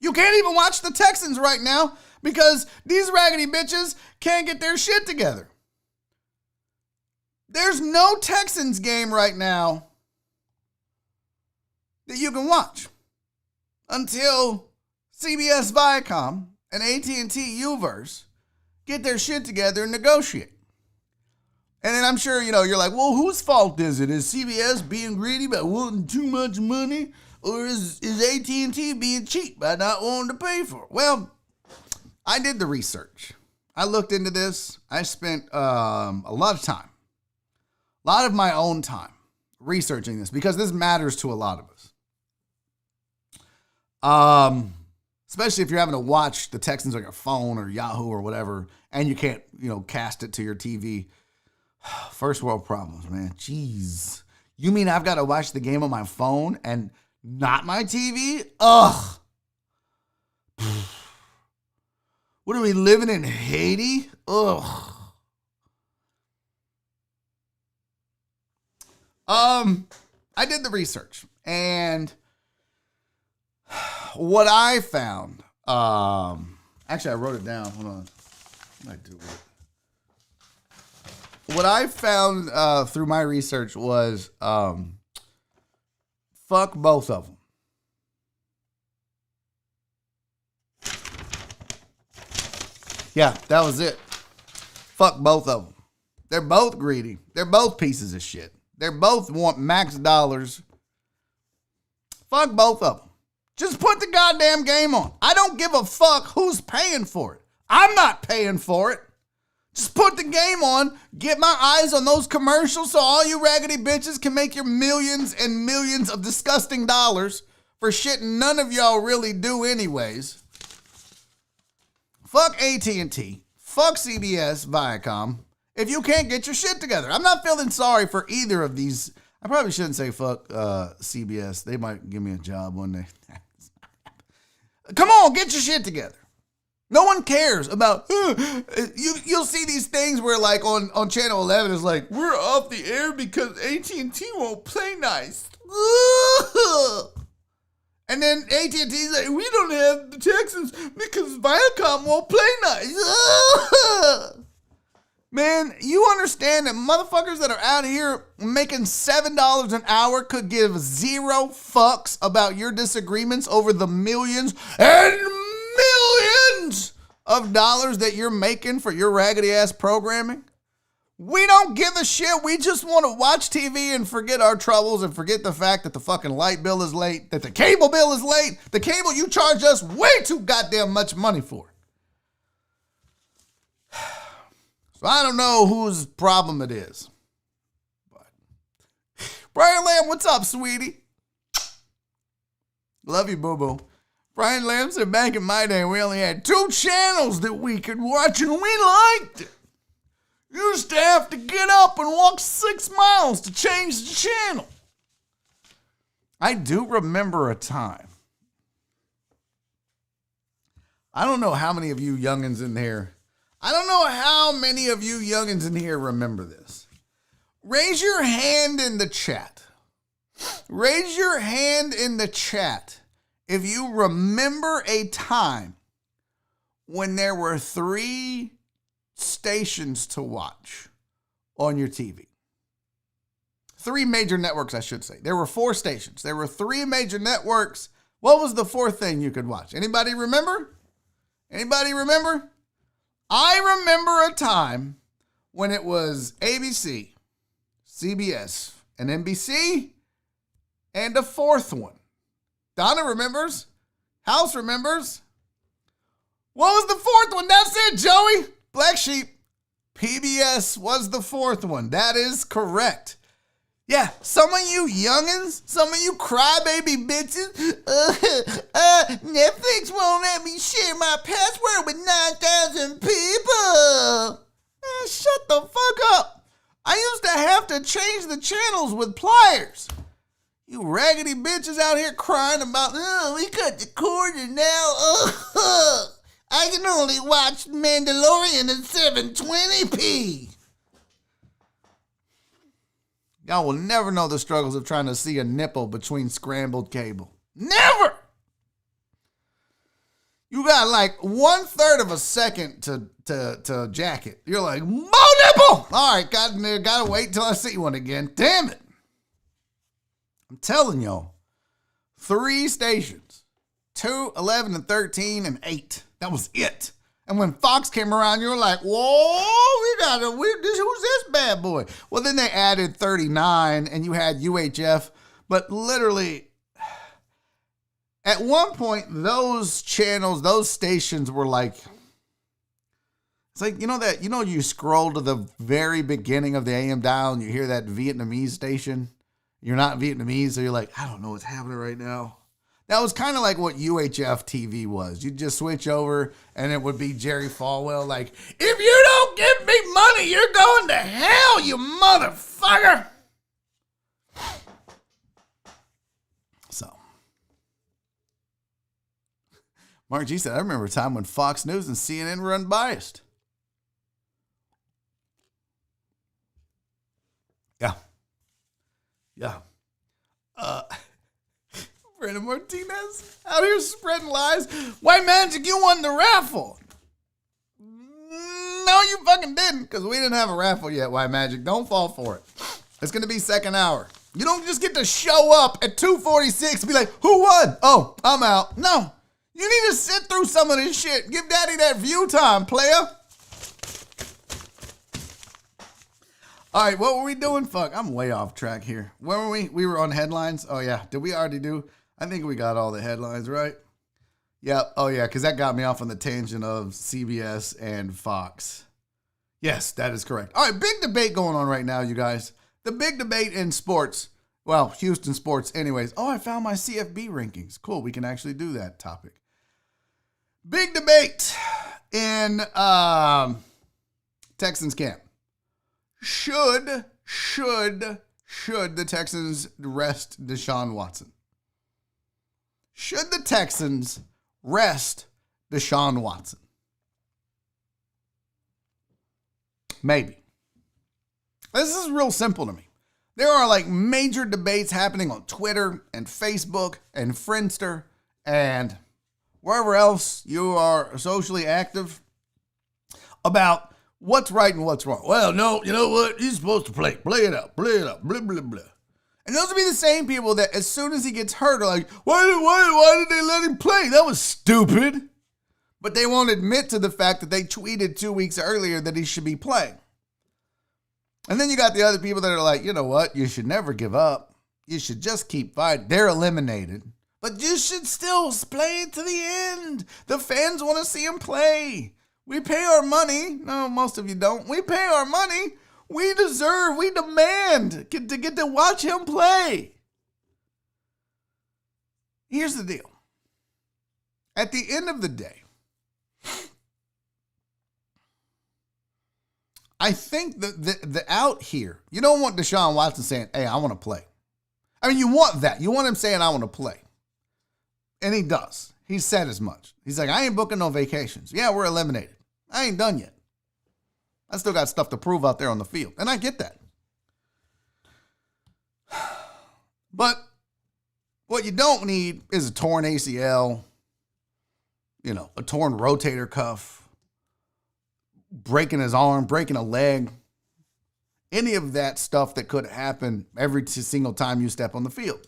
you can't even watch the Texans right now because these raggedy bitches can't get their shit together. There's no Texans game right now that you can watch until CBS Viacom and AT&T Uverse get their shit together and negotiate. And then I'm sure, you're like, well, whose fault is it? Is CBS being greedy by wanting too much money? Or is AT&T being cheap by not wanting to pay for it? Well, I did the research. I looked into this. I spent a lot of time, a lot of my own time researching this because this matters to a lot of us. Especially if you're having to watch the Texans on your phone or Yahoo or whatever, and you can't, cast it to your TV. First world problems, man. Jeez. You mean I've got to watch the game on my phone and not my TV? Ugh. What are we living in, Haiti? Ugh. I did the research, and what I found, actually I wrote it down. Hold on. What did I do with it? What I found through my research was fuck both of them. Yeah, that was it. Fuck both of them. They're both greedy. They're both pieces of shit. They both want max dollars. Fuck both of them. Just put the goddamn game on. I don't give a fuck who's paying for it. I'm not paying for it. Just put the game on, get my eyes on those commercials so all you raggedy bitches can make your millions and millions of disgusting dollars for shit none of y'all really do anyways. Fuck AT&T. Fuck CBS, Viacom. If you can't get your shit together. I'm not feeling sorry for either of these. I probably shouldn't say fuck CBS. They might give me a job one day. Come on, get your shit together. No one cares about, you'll see these things where like on Channel 11 it's like, we're off the air because AT&T won't play nice. And then AT&T's like, we don't have the Texans because Viacom won't play nice. Man, you understand that motherfuckers that are out here making $7 an hour could give zero fucks about your disagreements over the millions and millions of dollars that you're making for your raggedy ass programming? We don't give a shit. We just want to watch TV and forget our troubles and forget the fact that the fucking light bill is late, that the cable bill is late, the cable you charge us way too goddamn much money for. So I don't know whose problem it is. But Brian Lamb, what's up, sweetie? Love you, boo-boo. Brian Lamb said back in my day, we only had 2 channels that we could watch, and we liked it. You used to have to get up and walk 6 miles to change the channel. I do remember a time. I don't know how many of you youngins in here. I don't know how many of you youngins in here remember this. Raise your hand in the chat. Raise your hand in the chat if you remember a time when there were 3 stations to watch on your TV. 3 major networks, I should say. There were 4 stations. There were 3 major networks. What was the 4th thing you could watch? Anybody remember? Anybody remember? I remember a time when it was ABC, CBS, and NBC, and a 4th one. Donna remembers. House remembers. What was the 4th one? That's it, Joey. Black Sheep. PBS was the 4th one. That is correct. Yeah, some of you youngins, some of you crybaby bitches, Netflix won't let me share my password with 9,000 people. Man, shut the fuck up. I used to have to change the channels with pliers. You raggedy bitches out here crying about, we cut the cord and now, I can only watch Mandalorian at 720p. Y'all will never know the struggles of trying to see a nipple between scrambled cable. Never! You got like 1/3 of a second to jack it. You're like, more nipple! All right, gotta wait till I see one again. Damn it. I'm telling y'all, 3 stations. 2, 11, and 13, and 8. That was it. And when Fox came around, you were like, whoa, who's this bad boy? Well, then they added 39 and you had UHF. But literally, at one point, those channels, those stations were like, it's like, you scroll to the very beginning of the AM dial and you hear that Vietnamese station. You're not Vietnamese, so you're like, I don't know what's happening right now. That was kind of like what UHF TV was. You'd just switch over and it would be Jerry Falwell like, if you don't give me money, you're going to hell, you motherfucker. So, Mark G said, I remember a time when Fox News and CNN were unbiased. Yeah. Brandon Martinez out here spreading lies. White Magic, you won the raffle. No, you fucking didn't, because we didn't have a raffle yet, White Magic. Don't fall for it. It's going to be second hour. You don't just get to show up at 2:46 and be like, who won? Oh, I'm out. No. You need to sit through some of this shit. Give Daddy that view time, player. All right, what were we doing? Fuck, I'm way off track here. Where were we? We were on headlines. Oh, yeah. Did we already do? I think we got all the headlines, right? Yeah. Oh, yeah, because that got me off on the tangent of CBS and Fox. Yes, that is correct. All right, big debate going on right now, you guys. The big debate in sports. Well, Houston sports anyways. Oh, I found my CFB rankings. Cool, we can actually do that topic. Big debate in Texans camp. Should the Texans rest Deshaun Watson? Should the Texans rest Deshaun Watson? Maybe. This is real simple to me. There are like major debates happening on Twitter and Facebook and Friendster and wherever else you are socially active about what's right and what's wrong. Well, no, you know what? He's supposed to play. Play it up, blah, blah, blah. And those would be the same people that as soon as he gets hurt are like, why did they let him play? That was stupid. But they won't admit to the fact that they tweeted 2 weeks earlier that he should be playing. And then you got the other people that are like, you know what? You should never give up. You should just keep fighting. They're eliminated. But you should still play it to the end. The fans want to see him play. We pay our money. No, most of you don't. We pay our money. We demand to get to watch him play. Here's the deal. At the end of the day, I think the out here, you don't want Deshaun Watson saying, hey, I want to play. I mean, you want that. You want him saying, I want to play. And he does. He said as much. He's like, I ain't booking no vacations. Yeah, we're eliminated. I ain't done yet. I still got stuff to prove out there on the field. And I get that. But what you don't need is a torn ACL, a torn rotator cuff, breaking his arm, breaking a leg, any of that stuff that could happen every single time you step on the field.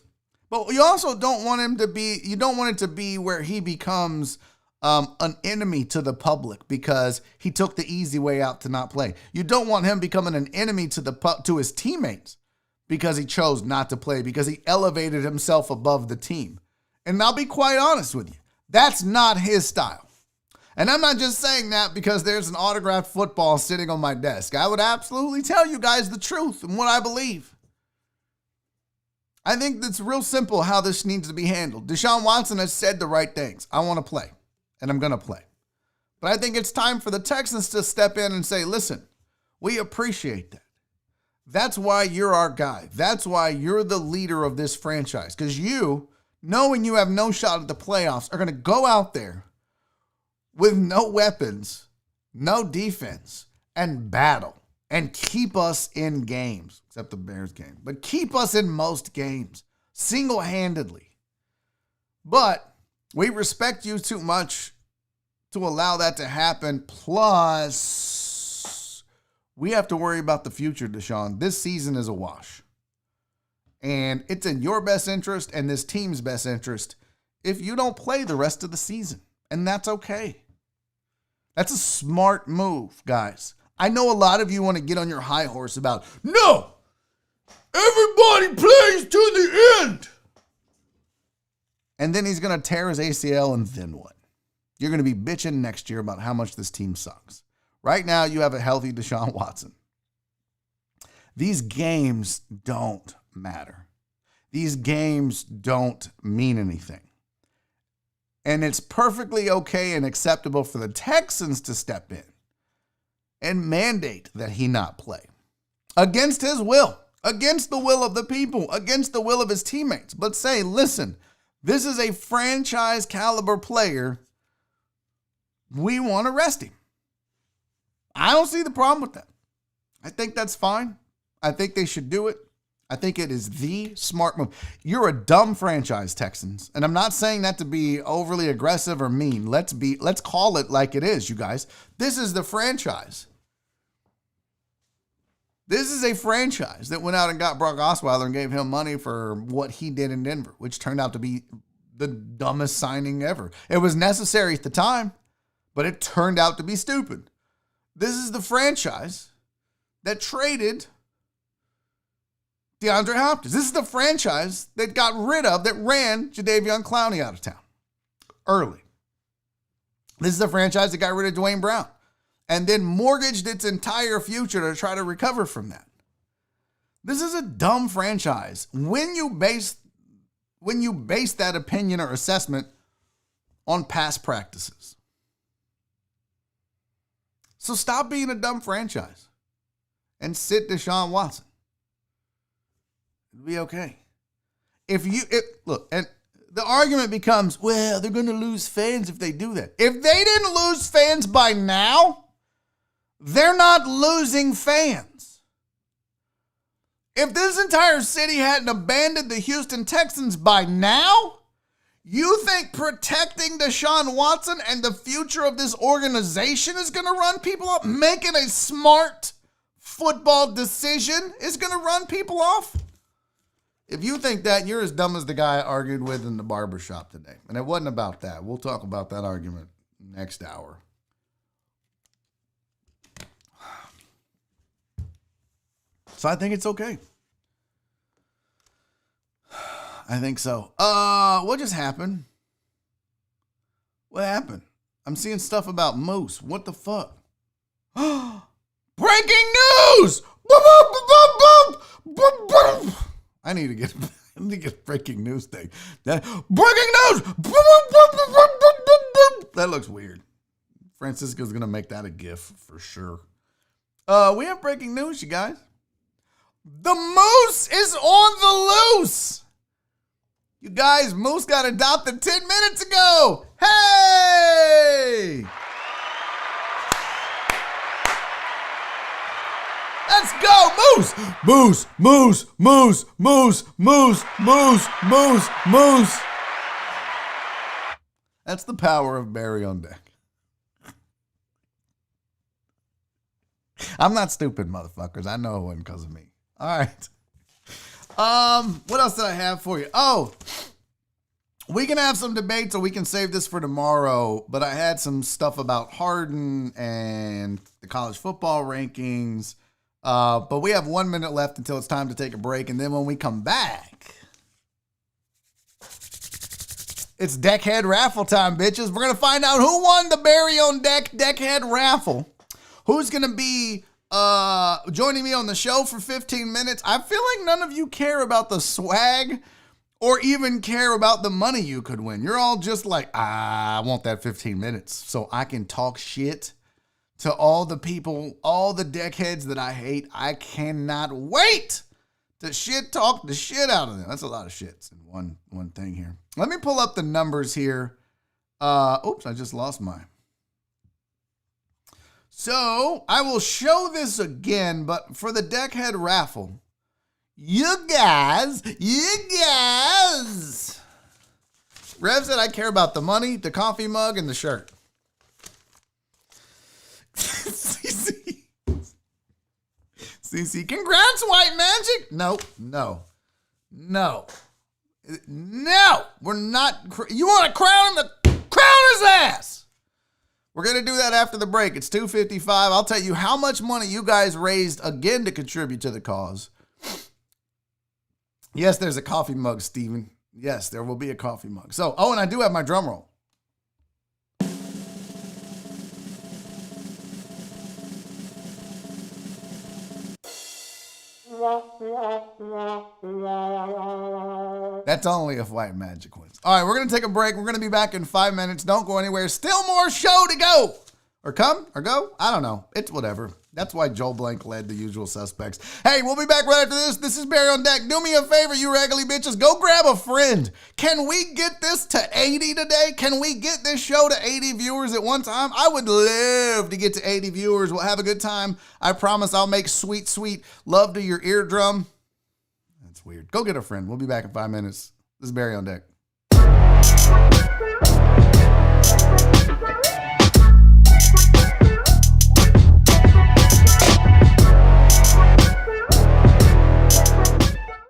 But you also don't want it to be where he becomes an enemy to the public because he took the easy way out to not play. You don't want him becoming an enemy to his teammates because he chose not to play, because he elevated himself above the team. And I'll be quite honest with you, that's not his style. And I'm not just saying that because there's an autographed football sitting on my desk. I would absolutely tell you guys the truth and what I believe. I think it's real simple how this needs to be handled. Deshaun Watson has said the right things. I want to play, and I'm going to play. But I think it's time for the Texans to step in and say, listen, we appreciate that. That's why you're our guy. That's why you're the leader of this franchise. Because you, knowing you have no shot at the playoffs, are going to go out there with no weapons, no defense, and battle, and keep us in games, except the Bears game, but keep us in most games, single-handedly. But we respect you too much to allow that to happen, plus we have to worry about the future, Deshaun. This season is a wash, and it's in your best interest and this team's best interest if you don't play the rest of the season. And that's okay. That's a smart move, guys. I know a lot of you want to get on your high horse about, no, everybody plays to the end. And then he's going to tear his ACL, and then what? You're going to be bitching next year about how much this team sucks. Right now, you have a healthy Deshaun Watson. These games don't matter. These games don't mean anything. And it's perfectly okay and acceptable for the Texans to step in and mandate that he not play against his will, against the will of the people, against the will of his teammates. But say, listen, this is a franchise caliber player. We want to rest him. I don't see the problem with that. I think that's fine. I think they should do it. I think it is the smart move. You're a dumb franchise, Texans. And I'm not saying that to be overly aggressive or mean. Let's call it like it is, you guys. This is the franchise. This is a franchise that went out and got Brock Osweiler and gave him money for what he did in Denver, which turned out to be the dumbest signing ever. It was necessary at the time, but it turned out to be stupid. This is the franchise that traded DeAndre Hopkins. This is the franchise that ran Jadeveon Clowney out of town early. This is the franchise that got rid of Dwayne Brown and then mortgaged its entire future to try to recover from that. This is a dumb franchise. When you base that opinion or assessment on past practices. So stop being a dumb franchise and sit Deshaun Watson. It'll be okay. Look, and the argument becomes, well, they're going to lose fans if they do that. If they didn't lose fans by now, they're not losing fans. If this entire city hadn't abandoned the Houston Texans by now, You think protecting Deshaun Watson and the future of this organization is going to run people off? Making a smart football decision is going to run people off? If you think that, you're as dumb as the guy I argued with in the barbershop today. And it wasn't about that. We'll talk about that argument next hour. So I think it's okay. I think so. What just happened? What happened? I'm seeing stuff about Moose. What the fuck? Breaking news! I need to get a breaking news thing. Breaking news! That looks weird. Francisco's gonna make that a GIF for sure. We have breaking news, you guys. The Moose is on the loose. You guys, Moose got adopted 10 minutes ago. Hey! Let's go, Moose! Moose, Moose, Moose, Moose, Moose, Moose, Moose, Moose. That's the power of Barry on deck. I'm not stupid, motherfuckers. I know it wasn't because of me. All right. What else did I have for you? Oh, we can have some debates or we can save this for tomorrow, but I had some stuff about Harden and the college football rankings. But we have 1 minute left until it's time to take a break. And then when we come back, it's Deckhead Raffle time, bitches. We're going to find out who won the Barry on Deck Deckhead Raffle. Who's going to be joining me on the show for 15 minutes. I feel like none of you care about the swag or even care about the money you could win. You're all just like, I want that 15 minutes so I can talk shit to all the people, all the deckheads that I hate. I cannot wait to shit talk the shit out of them. That's a lot of shits in one thing here. Let me pull up the numbers here. Oops, I just lost mine. So I will show this again, but for the Deckhead Raffle, you guys. Rev said I care about the money, the coffee mug, and the shirt. CC, congrats, White Magic. No. We're not. You want to crown his ass. We're going to do that after the break. It's 2:55. I'll tell you how much money you guys raised again to contribute to the cause. Yes, there's a coffee mug, Steven. Yes, there will be a coffee mug. So, and I do have my drum roll. That's only if White Magic wins. All right, we're going to take a break. We're going to be back in 5 minutes. Don't go anywhere. Still more show to go. Or come or go. I don't know. It's whatever. That's why Joel Blank led The Usual Suspects. Hey, we'll be back right after this. This is Barry on Deck. Do me a favor, you raggedy bitches. Go grab a friend. Can we get this to 80 today? Can we get this show to 80 viewers at one time? I would love to get to 80 viewers. We'll have a good time. I promise I'll make sweet, sweet love to your eardrum. That's weird. Go get a friend. We'll be back in 5 minutes. This is Barry on Deck.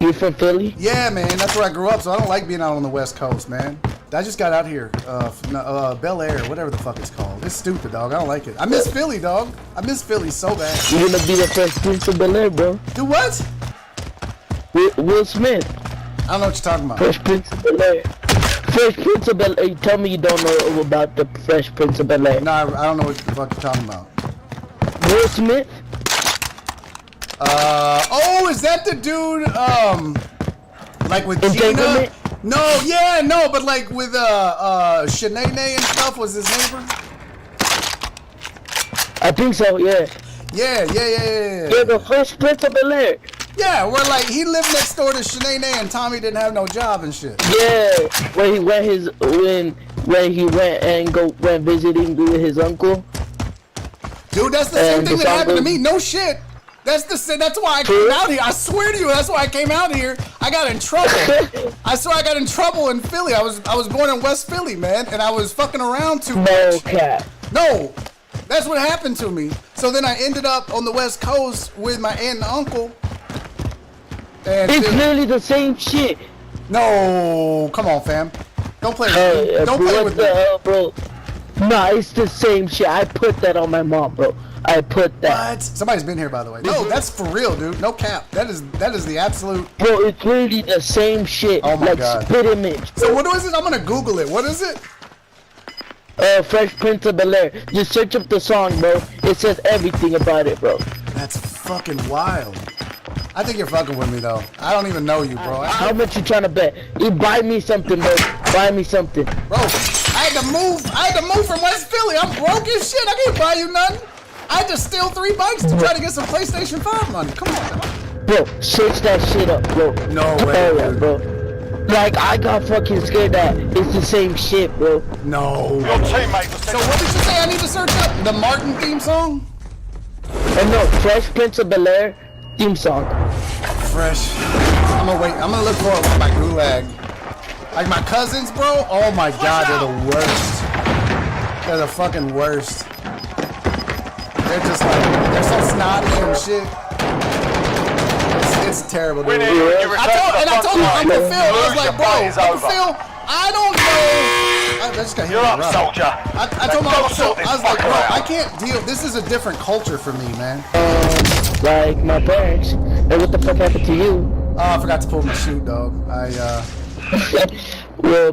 You from Philly? Yeah, man. That's where I grew up, so I don't like being out on the West Coast, man. I just got out here. Bel Air, whatever the fuck it's called. It's stupid, dog. I don't like it. I miss Philly, dog. I miss Philly so bad. You're gonna be the Fresh Prince of Bel Air, bro. Do what? Will Smith. I don't know what you're talking about. Fresh Prince of Bel Air. Fresh Prince of Bel Air. Tell me you don't know about the Fresh Prince of Bel Air. No, I don't know what the fuck you're talking about. Will Smith? Is that the dude, like with Entanglement? Gina? No, but like with, Shanae and stuff was his neighbor? I think so, yeah. Yeah. Yeah, the Fresh Prince of Bel Air. Yeah, where like he lived next door to Shanae and Tommy didn't have no job and shit. Yeah, when he went visiting with his uncle. Dude, that's the same thing that happened to me. No shit. That's why I came out here. I swear to you, that's why I came out here. I got in trouble. I swear I got in trouble in Philly. I was born in West Philly, man, and I was fucking around too much. No cap. No, that's what happened to me. So then I ended up on the West Coast with my aunt and uncle. And it's literally the same shit. No, come on, fam. Don't play with me. Don't play with me. What the hell, bro? Nah, it's the same shit. I put that on my mom, bro. I put that. What? Somebody's been here, by the way. No, that's for real, dude. No cap. That is the absolute. Bro, it's literally the same shit. Oh my God. Spit image. So what is it? I'm gonna Google it. What is it? Fresh Prince of Bel-Air. Just search up the song, bro. It says everything about it, bro. That's fucking wild. I think you're fucking with me, though. I don't even know you, bro. How much you trying to bet? You buy me something, bro. Buy me something. Bro, I had to move from West Philly. I'm broke as shit. I can't buy you nothing. I had to steal 3 bikes to try to get some PlayStation 5 money. Come on, man. Bro, search that shit up, bro. No way, dude. Bro. Like, I got fucking scared that it's the same shit, bro. No. Your teammate was So what did you say I need to search up? The Martin theme song? No, Fresh Prince of Bel-Air theme song. Fresh. I'm gonna look for it with my gulag. Like my cousins, bro. Oh my God, they're the worst. They're the fucking worst. They're just like, they're so snotty and shit. It's terrible, dude. I told Uncle Phil, I was like, bro, Uncle Phil, I don't know. I just got hit. You're up, soldier. I told my Uncle Phil, I was like, bro, I can't deal. This is a different culture for me, man. Like my parents. And what the fuck happened to you? Oh, I forgot to pull my chute, dog. Well,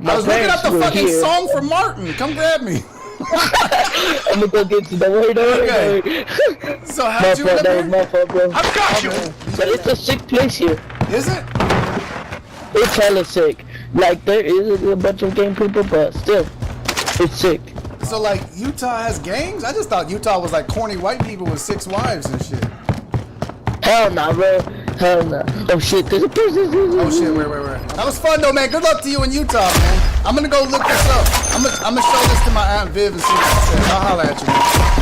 I was looking up the fucking song for Martin. Come grab me. I'm gonna go get you. Don't worry, Okay. So how'd you end up here? My fault, bro. I've got you. But it's a sick place here. Is it? It's hella sick. Like, there is a bunch of game people, but still, it's sick. So, like, Utah has gangs? I just thought Utah was like corny white people with 6 wives and shit. Hell nah, bro. Hell nah. Oh shit, there's a person. Oh shit, wait. That was fun though, man. Good luck to you in Utah, man. I'm gonna go look this up. I'm gonna show this to my Aunt Viv and see what she says. I'll holler at you, man.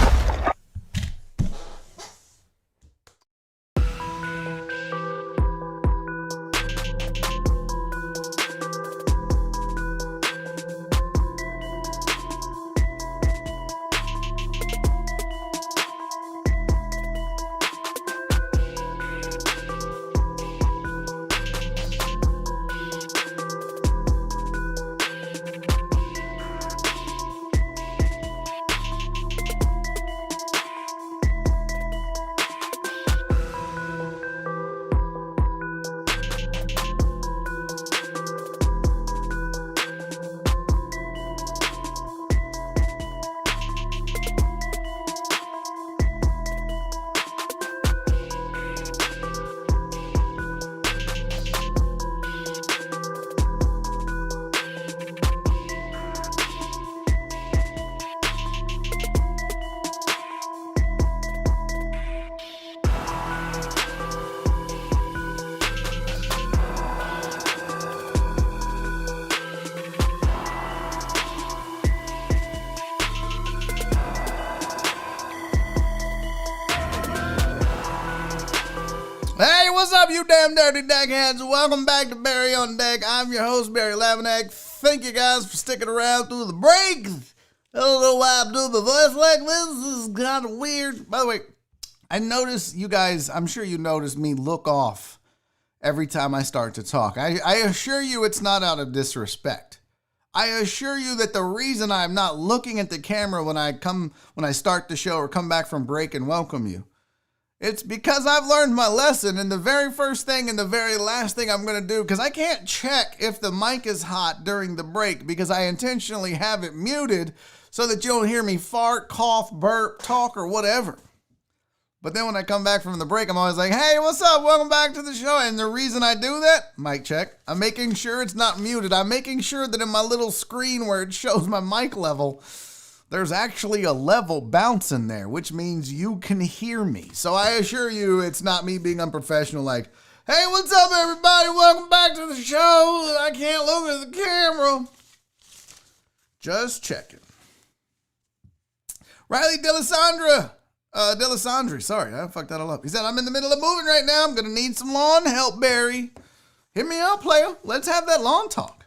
Hey, what's up, you damn dirty deckheads? Welcome back to Barry on Deck. I'm your host, Barry Laminack. Thank you guys for sticking around through the break. I don't know why I'm doing my voice like this. This is kind of weird. By the way, I notice you guys, I'm sure you notice me look off every time I start to talk. I assure you it's not out of disrespect. I assure you that the reason I'm not looking at the camera when I start the show or come back from break and welcome you, it's because I've learned my lesson, and the very first thing and the very last thing I'm going to do, because I can't check if the mic is hot during the break because I intentionally have it muted so that you don't hear me fart, cough, burp, talk, or whatever. But then when I come back from the break, I'm always like, hey, what's up? Welcome back to the show. And the reason I do that, mic check, I'm making sure it's not muted. I'm making sure that in my little screen where it shows my mic level, there's actually a level bouncing there, which means you can hear me. So I assure you it's not me being unprofessional like, hey, what's up, everybody? Welcome back to the show. I can't look at the camera. Just checking. Riley Delisandra, Delisandre, sorry, I fucked that all up. He said, I'm in the middle of moving right now. I'm going to need some lawn help, Barry. Hit me up, player. Let's have that lawn talk.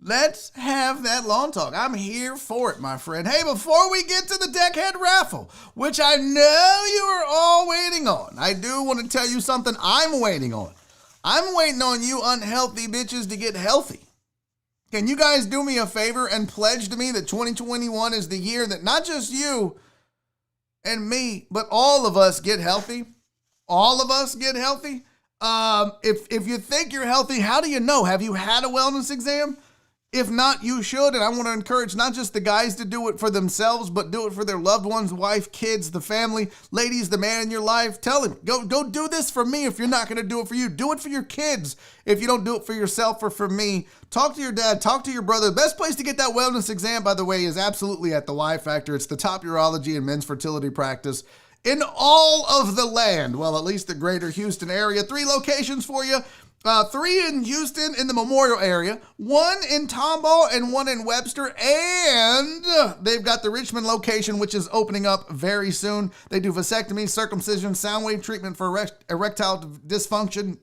Let's have that lawn talk. I'm here for it, my friend. Hey, before we get to the Deckhead raffle, which I know you are all waiting on, I do want to tell you something I'm waiting on. I'm waiting on you unhealthy bitches to get healthy. Can you guys do me a favor and pledge to me that 2021 is the year that not just you and me, but all of us get healthy? All of us get healthy? If you think you're healthy, how do you know? Have you had a wellness exam? If not, you should, and I want to encourage not just the guys to do it for themselves, but do it for their loved ones, wife, kids, the family. Ladies, the man in your life, tell him, go do this for me if you're not going to do it for you. Do it for your kids if you don't do it for yourself or for me. Talk to your dad, talk to your brother. The best place to get that wellness exam, by the way, is absolutely at the Y Factor. It's the top urology and men's fertility practice in all of the land. Well, at least the greater Houston area. 3 locations for you. 3 in Houston in the Memorial area, 1 in Tomball and 1 in Webster, and they've got the Richmond location, which is opening up very soon. They do vasectomy, circumcision, sound wave treatment for erectile dysfunction.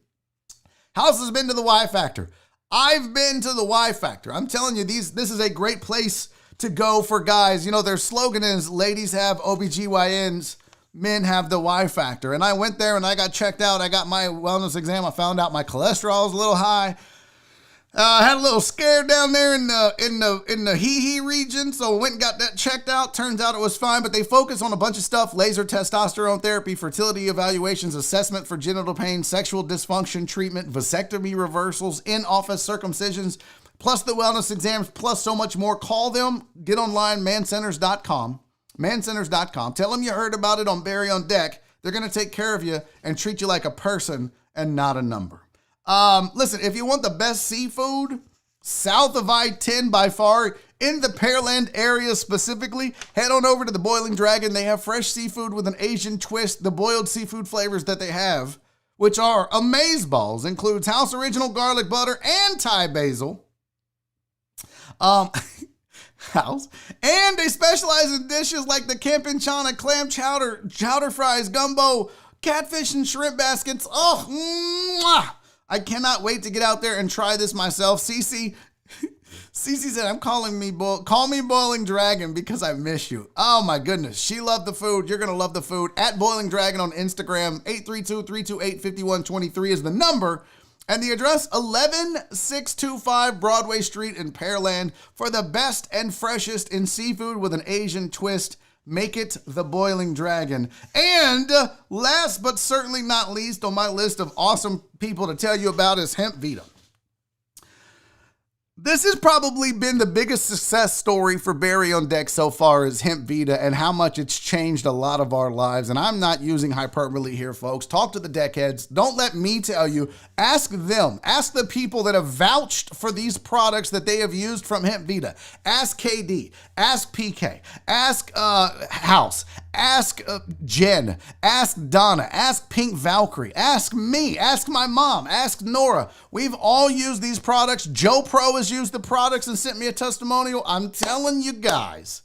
House has been to the Y Factor. I've been to the Y Factor. I'm telling you, this is a great place to go for guys. You know, their slogan is, ladies have OBGYNs, men have the Y Factor. And I went there and I got checked out. I got my wellness exam. I found out my cholesterol was a little high. I had a little scare down there in the hee-hee region, so I went and got that checked out. Turns out it was fine, but they focus on a bunch of stuff: laser testosterone therapy, fertility evaluations, assessment for genital pain, sexual dysfunction treatment, vasectomy reversals, in-office circumcisions, plus the wellness exams, plus so much more. Call them. Get online, mancenters.com. Mancenters.com. Tell them you heard about it on Barry on Deck. They're going to take care of you and treat you like a person and not a number. Listen, if you want the best seafood south of I-10 by far, in the Pearland area specifically, head on over to the Boiling Dragon. They have fresh seafood with an Asian twist. The boiled seafood flavors that they have, which are amazeballs, includes house original garlic butter and Thai basil. House. And they specialize in dishes like the Campanchana, clam chowder, chowder fries, gumbo, catfish and shrimp baskets. Oh, mwah. I cannot wait to get out there and try this myself. Cece said, call me Boiling Dragon because I miss you. Oh my goodness. She loved the food. You're going to love the food. At Boiling Dragon on Instagram, 832-328-5123 is the number. And the address, 11625 Broadway Street in Pearland. For the best and freshest in seafood with an Asian twist, make it the Boiling Dragon. And last but certainly not least on my list of awesome people to tell you about is Hemp Vita. This has probably been the biggest success story for Barry on Deck so far, is Hemp Vita and how much it's changed a lot of our lives. And I'm not using hyperbole here, folks. Talk to the deckheads. Don't let me tell you. Ask them. Ask the people that have vouched for these products that they have used from Hemp Vita. Ask KD. Ask PK. Ask House. Ask Jen. Ask Donna. Ask Pink Valkyrie. Ask me. Ask my mom. Ask Nora. We've all used these products. Joe Pro has used the products and sent me a testimonial. I'm telling you guys,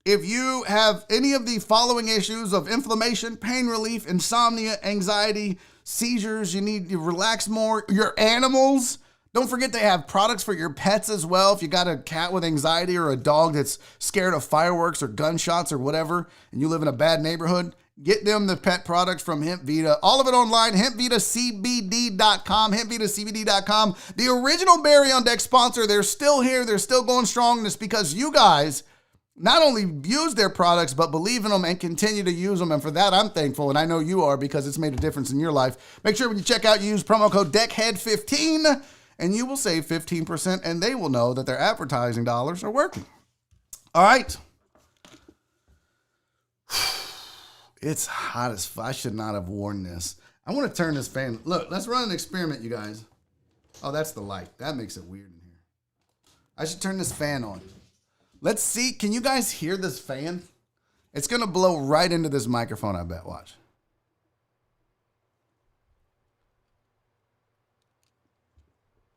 if you have any of the following issues of inflammation, pain relief, insomnia, anxiety, seizures, you need to relax more, your animals, don't forget they have products for your pets as well. If you got a cat with anxiety or a dog that's scared of fireworks or gunshots or whatever, and you live in a bad neighborhood, get them the pet products from Hemp Vita. All of it online, hempvitacbd.com, hempvitacbd.com. The original Barry on Deck sponsor, they're still here. They're still going strong. And it's because you guys not only use their products, but believe in them and continue to use them. And for that, I'm thankful. And I know you are, because it's made a difference in your life. Make sure when you check out, you use promo code DECKHEAD15 and you will save 15%, and they will know that their advertising dollars are working. All right. It's hot as fuck. I should not have worn this. I want to turn this fan. Look, let's run an experiment, you guys. Oh, that's the light. That makes it weird in here. I should turn this fan on. Let's see. Can you guys hear this fan? It's going to blow right into this microphone, I bet. Watch.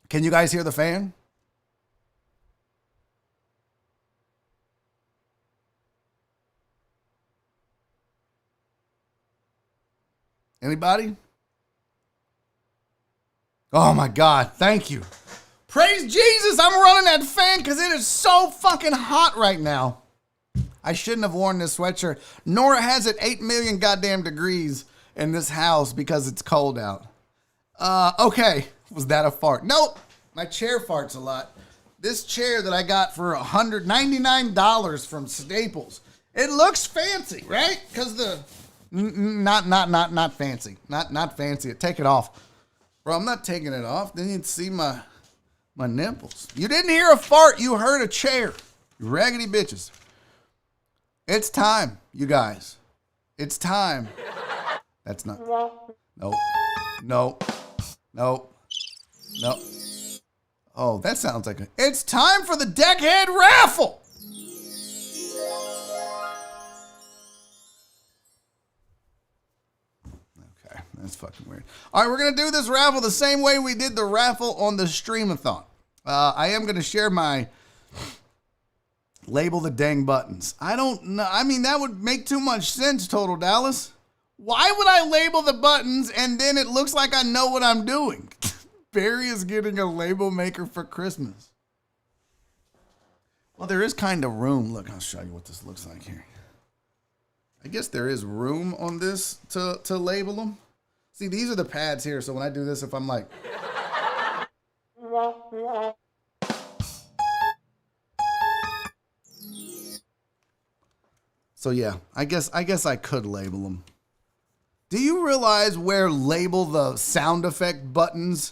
Can you guys hear the fan? Anybody? Oh my God, thank you. Praise Jesus, I'm running that fan because it is so fucking hot right now. I shouldn't have worn this sweatshirt, nor has it 8 million goddamn degrees in this house because it's cold out. Okay, was that a fart? Nope, my chair farts a lot. This chair that I got for $199 from Staples, it looks fancy, right? Because not fancy, not fancy. Take it off, bro. I'm not taking it off. Then you'd see my nipples. You didn't hear a fart. You heard a chair. You raggedy bitches. It's time, you guys. It's time. That's not. No. Oh, that sounds like it's time for the Deckhead Raffle. Okay, that's fucking weird. All right, we're going to do this raffle the same way we did the raffle on the Streamathon. I am going to share my label the dang buttons. I don't know. I mean, that would make too much sense, Total Dallas. Why would I label the buttons and then it looks like I know what I'm doing? Barry is getting a label maker for Christmas. Well, there is kind of room. Look, I'll show you what this looks like here. I guess there is room on this to label them. See, these are the pads here. So when I do this, if I'm like... So yeah, I guess I could label them. Do you realize where label the sound effect buttons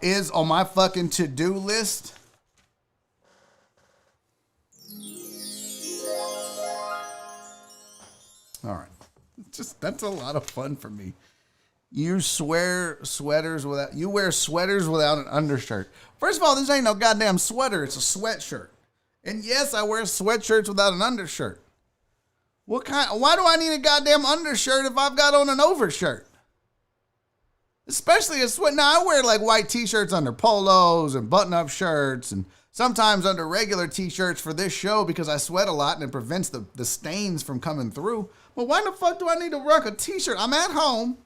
is on my fucking to-do list? All right. That's a lot of fun for me. You wear sweaters without an undershirt. First of all, this ain't no goddamn sweater. It's a sweatshirt. And yes, I wear sweatshirts without an undershirt. Why do I need a goddamn undershirt if I've got on an overshirt? Especially a sweat. Now, I wear like white t-shirts under polos and button-up shirts and sometimes under regular t-shirts for this show because I sweat a lot and it prevents the stains from coming through. But why the fuck do I need to rock a t-shirt? I'm at home.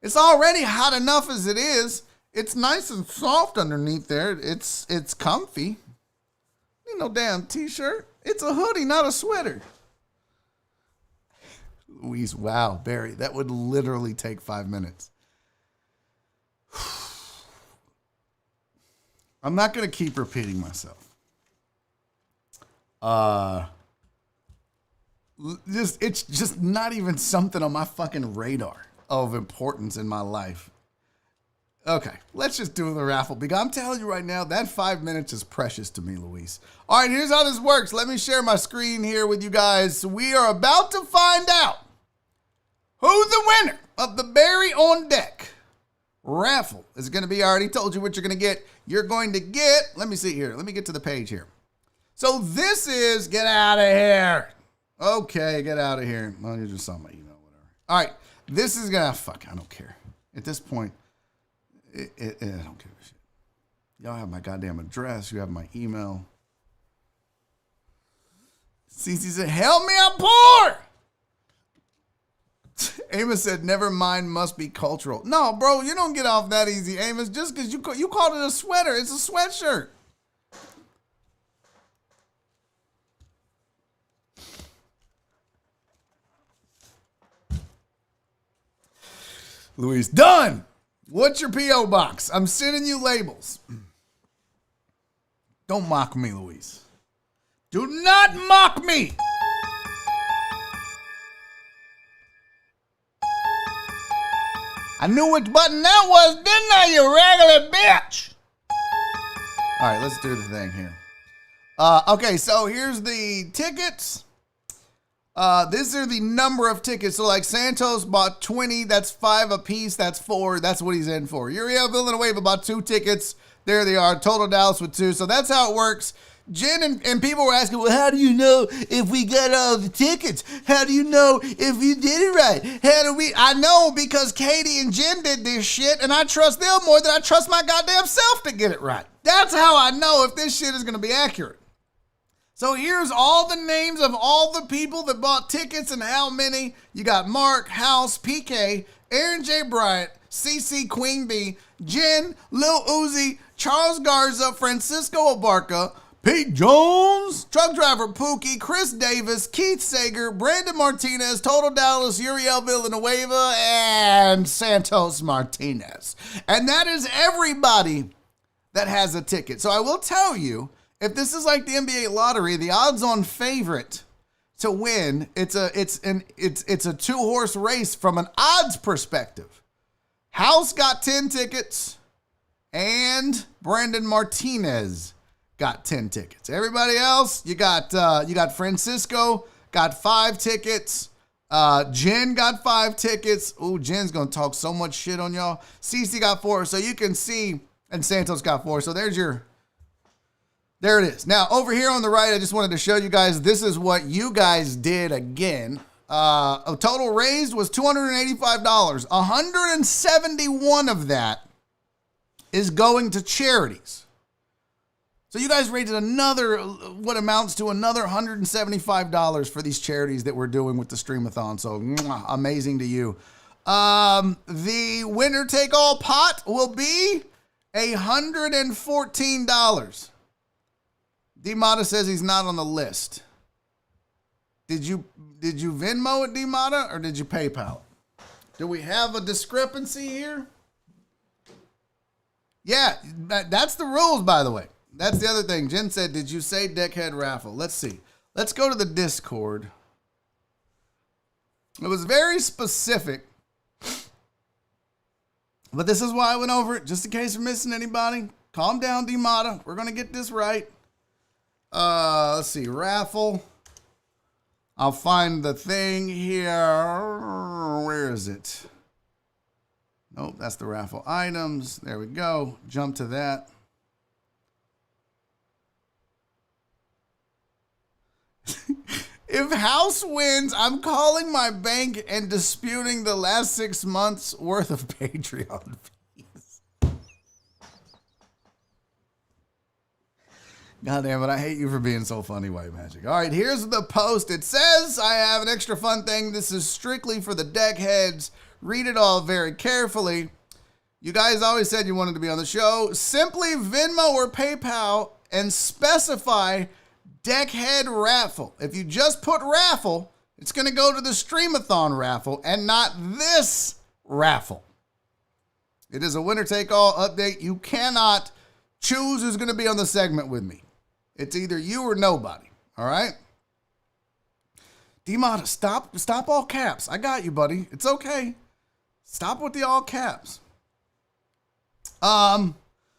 It's already hot enough as it is. It's nice and soft underneath there. It's comfy. Ain't no damn t-shirt. It's a hoodie, not a sweater. Louise, wow, Barry, that would literally take 5 minutes. I'm not going to keep repeating myself. It's just not even something on my fucking radar of importance in my life. Okay, let's just do the raffle because I'm telling you right now, that 5 minutes is precious to me, Luis. All right, here's how this works. Let me share my screen here with you guys. We are about to find out who the winner of the Barry on Deck raffle is going to be. I already told you what you're going to get. You're going to get, let me see here. Let me get to the page here. So this is, get out of here. Okay, get out of here. Well, you just saw my email, whatever. All right, this is going to, I don't care. At this point, I don't give a shit. Y'all have my goddamn address. You have my email. Cece said, help me, I'm poor. Amos said, never mind, must be cultural. No, bro, you don't get off that easy, Amos, just because you called it a sweater. It's a sweatshirt. Luis, done. What's your P.O. box? I'm sending you labels. Don't mock me, Luis. Do not mock me. I knew which button that was, didn't I, you regular bitch? All right, let's do the thing here. Okay, so here's the tickets. These are the number of tickets. So like Santos bought 20, that's 5 a piece, that's 4, that's what he's in for. Uriel Villanueva bought 2 tickets. There they are, Total Dallas with 2. So that's how it works. Jen and people were asking, well, how do you know if we got all the tickets? How do you know if you did it right? I know because Katie and Jen did this shit, and I trust them more than I trust my goddamn self to get it right. That's how I know if this shit is going to be accurate. So here's all the names of all the people that bought tickets and how many. You got Mark, House, PK, Aaron J. Bryant, CC Queen Bee, Jen, Lil Uzi, Charles Garza, Francisco Abarca, Pete Jones, truck driver Pookie, Chris Davis, Keith Sager, Brandon Martinez, Total Dallas, Uriel Villanueva, and Santos Martinez. And that is everybody that has a ticket. So I will tell you, if this is like the NBA lottery, the odds-on favorite to win, it's a 2-horse race from an odds perspective. House got 10 tickets, and Brandon Martinez got 10 tickets. Everybody else, you got Francisco got 5 tickets. Jen got 5 tickets. Ooh, Jen's gonna talk so much shit on y'all. CC got 4, so you can see, and Santos got 4. So there it is. Now, over here on the right, I just wanted to show you guys, this is what you guys did again. A total raised was $285. 171 of that is going to charities. So you guys raised another, what amounts to another $175 for these charities that we're doing with the Streamathon. So amazing to you. The winner take all pot will be $114. D-Mata says he's not on the list. Did you Venmo it, D-Mata, or did you PayPal? Do we have a discrepancy here? Yeah, that's the rules, by the way. That's the other thing. Jen said, did you say Deckhead Raffle? Let's see. Let's go to the Discord. It was very specific. But this is why I went over it, just in case you're missing anybody. Calm down, D-Mata. We're going to get this right. Let's see, raffle. I'll find the thing here. Where is it? Nope, that's the raffle items. There we go. Jump to that. If House wins, I'm calling my bank and disputing the last 6 months worth of Patreon fees. God damn it, I hate you for being so funny, White Magic. All right, here's the post. It says, I have an extra fun thing. This is strictly for the deck heads. Read it all very carefully. You guys always said you wanted to be on the show. Simply Venmo or PayPal and specify Deckhead Raffle. If you just put raffle, it's going to go to the Streamathon raffle and not this raffle. It is a winner-take-all update. You cannot choose who's going to be on the segment with me. It's either you or nobody, all right? D-Mata, stop all caps. I got you, buddy. It's okay. Stop with the all caps.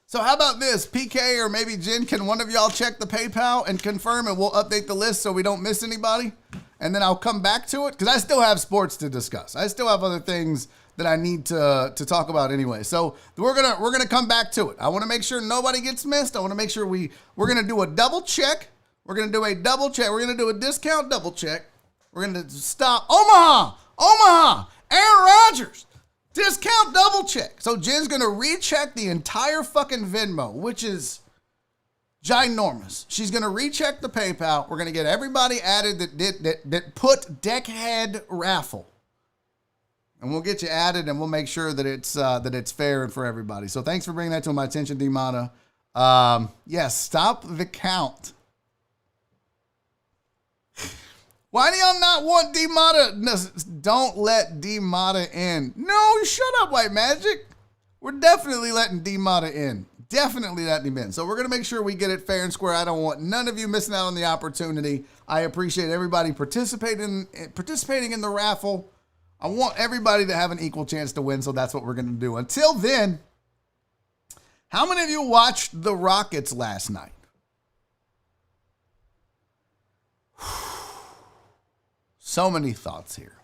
So how about this? PK or maybe Jen, can one of y'all check the PayPal and confirm, and we'll update the list so we don't miss anybody? And then I'll come back to it, because I still have sports to discuss. I still have other things that I need to talk about anyway. So we're gonna come back to it. I want to make sure nobody gets missed. I want to make sure we're gonna do a double check. We're gonna do a double check. We're gonna do a discount double check. We're gonna stop Omaha, Aaron Rodgers. Discount double check. So Jen's going to recheck the entire fucking Venmo, which is ginormous. She's going to recheck the PayPal. We're going to get everybody added that put Deckhead Raffle. And we'll get you added, and we'll make sure that it's fair and for everybody. So thanks for bringing that to my attention, D-Mata. Yes, stop the count. Why do y'all not want D-Mata? No, don't let D-Mata in. No, shut up, White Magic. We're definitely letting D-Mata in. Definitely letting him in. So we're going to make sure we get it fair and square. I don't want none of you missing out on the opportunity. I appreciate everybody participating in the raffle. I want everybody to have an equal chance to win, so that's what we're going to do. Until then, how many of you watched the Rockets last night? So many thoughts here.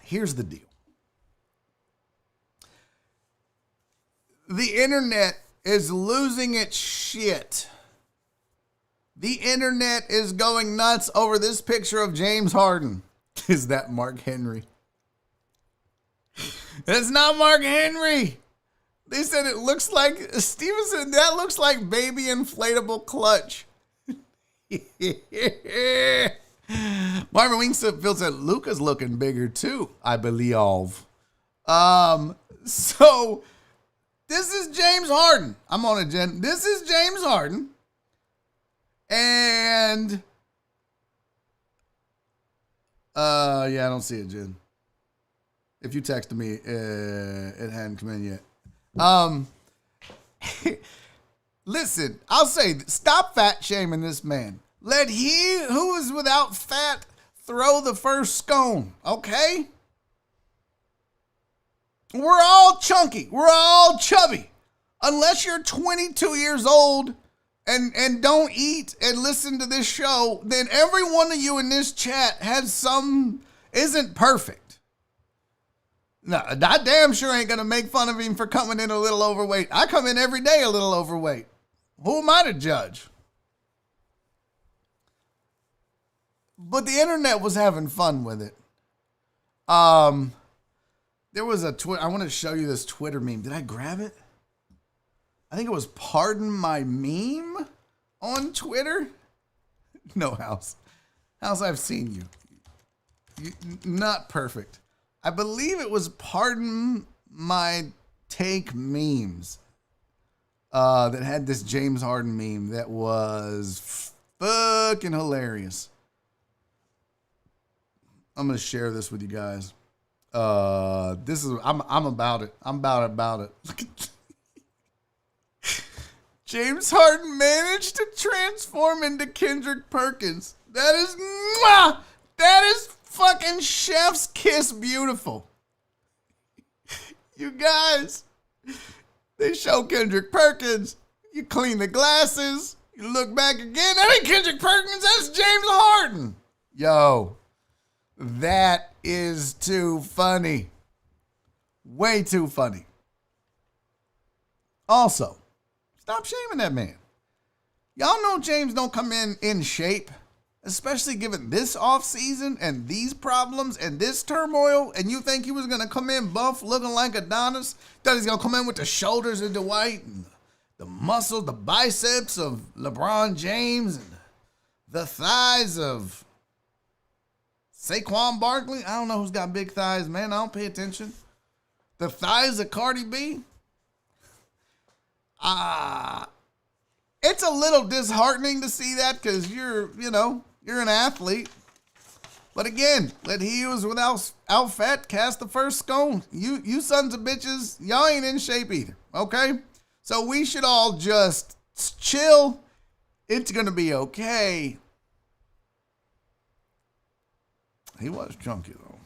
Here's the deal. The internet is losing its shit. The internet is going nuts over this picture of James Harden. Is that Mark Henry? It's not Mark Henry. They said it looks like, Steven said that looks like baby inflatable clutch. Marvin Wingfield said Luka's looking bigger too, I believe. So this is James Harden. I'm on it, Jen. This is James Harden. And yeah, I don't see it, Jen. If you texted me, it hadn't come in yet. Listen, I'll say, stop fat shaming this man. Let he who is without fat throw the first scone, okay? We're all chunky. We're all chubby. Unless you're 22 years old and don't eat and listen to this show, then every one of you in this chat isn't perfect. No, I damn sure ain't going to make fun of him for coming in a little overweight. I come in every day a little overweight. Who am I to judge? But the internet was having fun with it. There was a I want to show you this Twitter meme. Did I grab it? I think it was Pardon My Meme on Twitter. No, House, I've seen you. Not perfect. I believe it was Pardon My Take Memes that had this James Harden meme that was fucking hilarious. I'm gonna share this with you guys. I'm about it. I'm about it. Look at James Harden managed to transform into Kendrick Perkins. That is fucking chef's kiss beautiful. You guys, they show Kendrick Perkins. You clean the glasses. You look back again. That ain't Kendrick Perkins. That's James Harden. Yo, that is too funny. Way too funny. Also, stop shaming that man. Y'all know James don't come in shape, especially given this offseason and these problems and this turmoil, and you think he was going to come in buff looking like Adonis? Thought he's going to come in with the shoulders of Dwight and the muscles, the biceps of LeBron James and the thighs of Saquon Barkley. I don't know who's got big thighs, man. I don't pay attention. The thighs of Cardi B. It's a little disheartening to see that because you're an athlete. But again, let he who is without fat cast the first stone. You sons of bitches, y'all ain't in shape either, okay? So we should all just chill. It's going to be okay. He was chunky, though.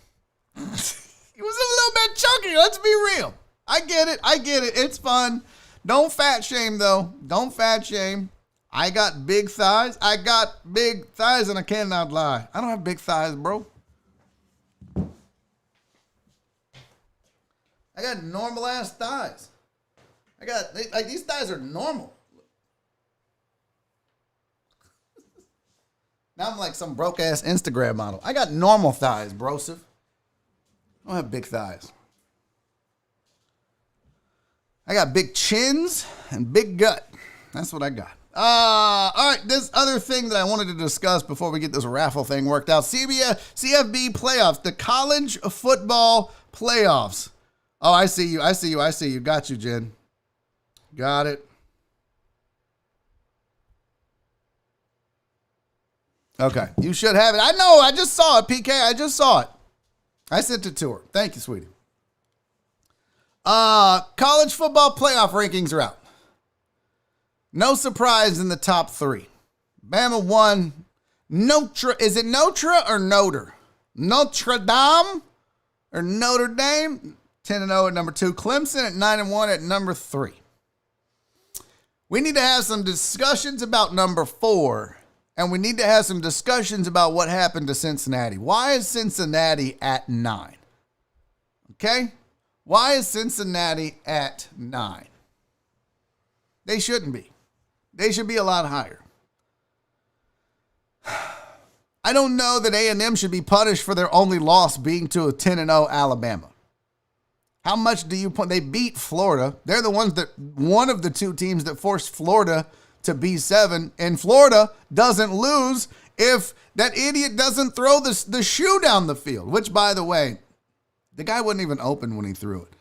He was a little bit chunky. Let's be real. I get it. It's fun. Don't fat shame, though. Don't fat shame. I got big thighs. and I cannot lie. I don't have big thighs, bro. I got normal-ass thighs. These thighs are normal. Now I'm like some broke-ass Instagram model. I got normal thighs, brosif. I don't have big thighs. I got big chins and big gut. That's what I got. All right, this other thing that I wanted to discuss before we get this raffle thing worked out. CFB playoffs, the college football playoffs. Oh, I see you. Got you, Jen. Got it. Okay, you should have it. I know, I just saw it, PK. I just saw it. I sent it to her. Thank you, sweetie. College football playoff rankings are out. No surprise in the top three. Bama won. Is it Notre or Notre? Notre Dame or Notre Dame? 10-0 at number 2. Clemson at 9-1 at number 3. We need to have some discussions about number 4. And we need to have some discussions about what happened to Cincinnati. Why is Cincinnati at 9? Okay? Why is Cincinnati at 9? They shouldn't be. They should be a lot higher. I don't know that A&M should be punished for their only loss being to a 10-0 Alabama. How much do you put? They beat Florida. They're one of the two teams that forced Florida to B7, and Florida doesn't lose if that idiot doesn't throw the shoe down the field, which, by the way, the guy wasn't even open when he threw it.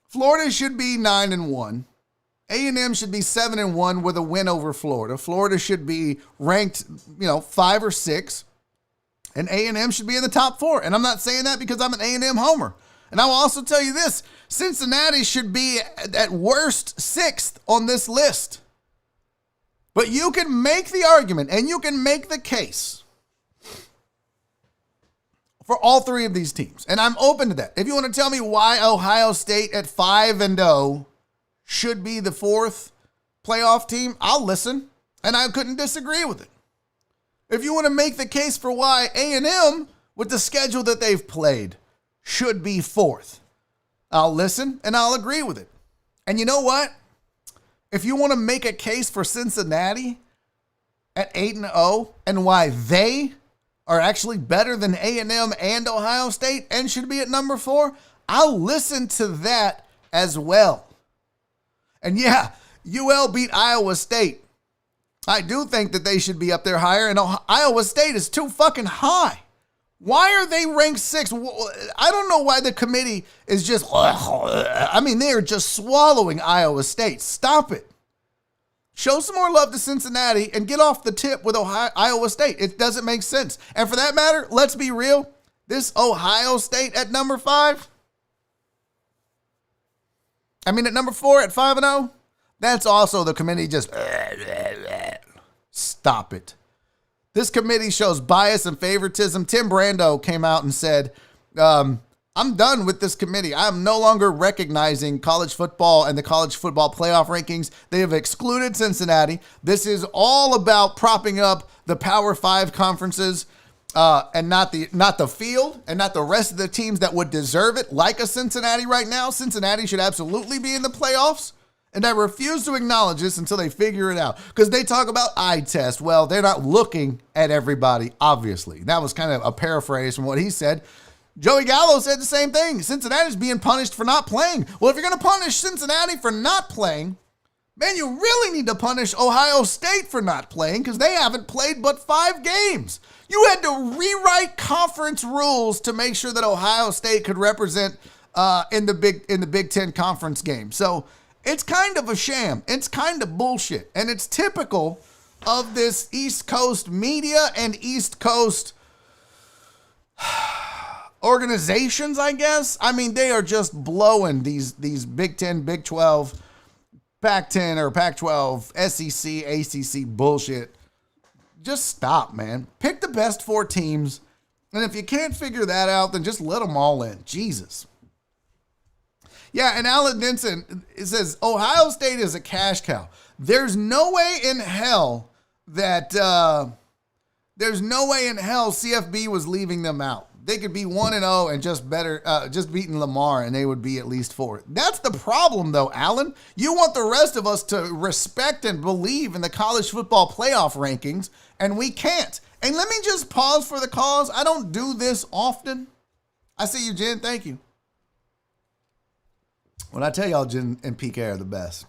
Florida should be 9-1. A&M should be 7-1 with a win over Florida. Florida should be ranked, 5 or 6. And A&M should be in the top 4. And I'm not saying that because I'm an A&M homer. And I will also tell you this. Cincinnati should be at worst 6th on this list. But you can make the argument and you can make the case for all 3 of these teams. And I'm open to that. If you want to tell me why Ohio State at 5-0 should be the 4th playoff team, I'll listen. And I couldn't disagree with it. If you want to make the case for why A&M, with the schedule that they've played, should be 4th, I'll listen and I'll agree with it. And you know what? If you want to make a case for Cincinnati at 8-0 and why they are actually better than A&M and Ohio State and should be at number 4, I'll listen to that as well. And yeah, UL beat Iowa State. I do think that they should be up there higher, and Iowa State is too fucking high. Why are they ranked 6th? I don't know why the committee is just, they are just swallowing Iowa State. Stop it. Show some more love to Cincinnati and get off the tip with Iowa State. It doesn't make sense. And for that matter, let's be real. This Ohio State at number 5, at number 4 at 5-0, that's also the committee just, stop it. This committee shows bias and favoritism. Tim Brando came out and said, I'm done with this committee. I'm no longer recognizing college football and the college football playoff rankings. They have excluded Cincinnati. This is all about propping up the Power 5 conferences and not the field and not the rest of the teams that would deserve it, like a Cincinnati right now. Cincinnati should absolutely be in the playoffs. And I refuse to acknowledge this until they figure it out. Because they talk about eye test. Well, they're not looking at everybody, obviously. That was kind of a paraphrase from what he said. Joey Gallo said the same thing. Cincinnati's being punished for not playing. Well, if you're going to punish Cincinnati for not playing, man, you really need to punish Ohio State for not playing because they haven't played but 5 games. You had to rewrite conference rules to make sure that Ohio State could represent in the Big Ten conference game. So it's kind of a sham. It's kind of bullshit. And it's typical of this East Coast media and East Coast organizations, I guess. They are just blowing these Big 10, Big 12, Pac-10 or Pac-12, SEC, ACC bullshit. Just stop, man. Pick the best 4 teams. And if you can't figure that out, then just let them all in. Jesus. Yeah, and Alan Denson, it says, Ohio State is a cash cow. There's no way in hell that, CFB was leaving them out. They could be 1-0 and just beating Lamar, and they would be at least 4. That's the problem, though, Alan. You want the rest of us to respect and believe in the college football playoff rankings, and we can't. And let me just pause for the cause. I don't do this often. I see you, Jen. Thank you. When I tell y'all, Jen and PK are the best.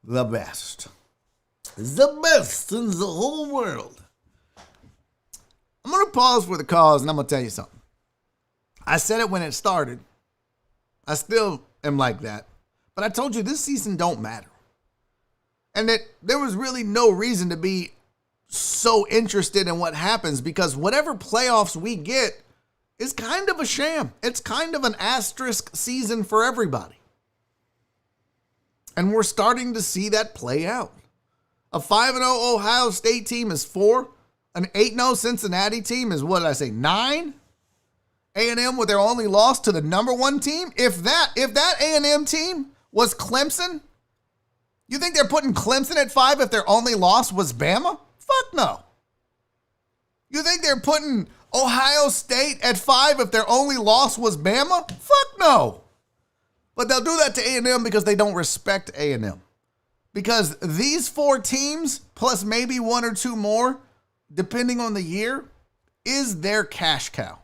The best. The best in the whole world. I'm going to pause for the cause, and I'm going to tell you something. I said it when it started. I still am like that. But I told you this season don't matter. And that there was really no reason to be so interested in what happens because whatever playoffs we get is kind of a sham. It's kind of an asterisk season for everybody. And we're starting to see that play out. A 5-0 Ohio State team is 4. An 8-0 Cincinnati team is, 9? A&M with their only loss to the number 1 team? If that A&M team was Clemson, you think they're putting Clemson at 5 if their only loss was Bama? Fuck no. You think they're putting Ohio State at 5 if their only loss was Bama? Fuck no. But they'll do that to A&M because they don't respect A&M. Because these 4 teams, plus maybe 1 or 2 more, depending on the year, is their cash cow.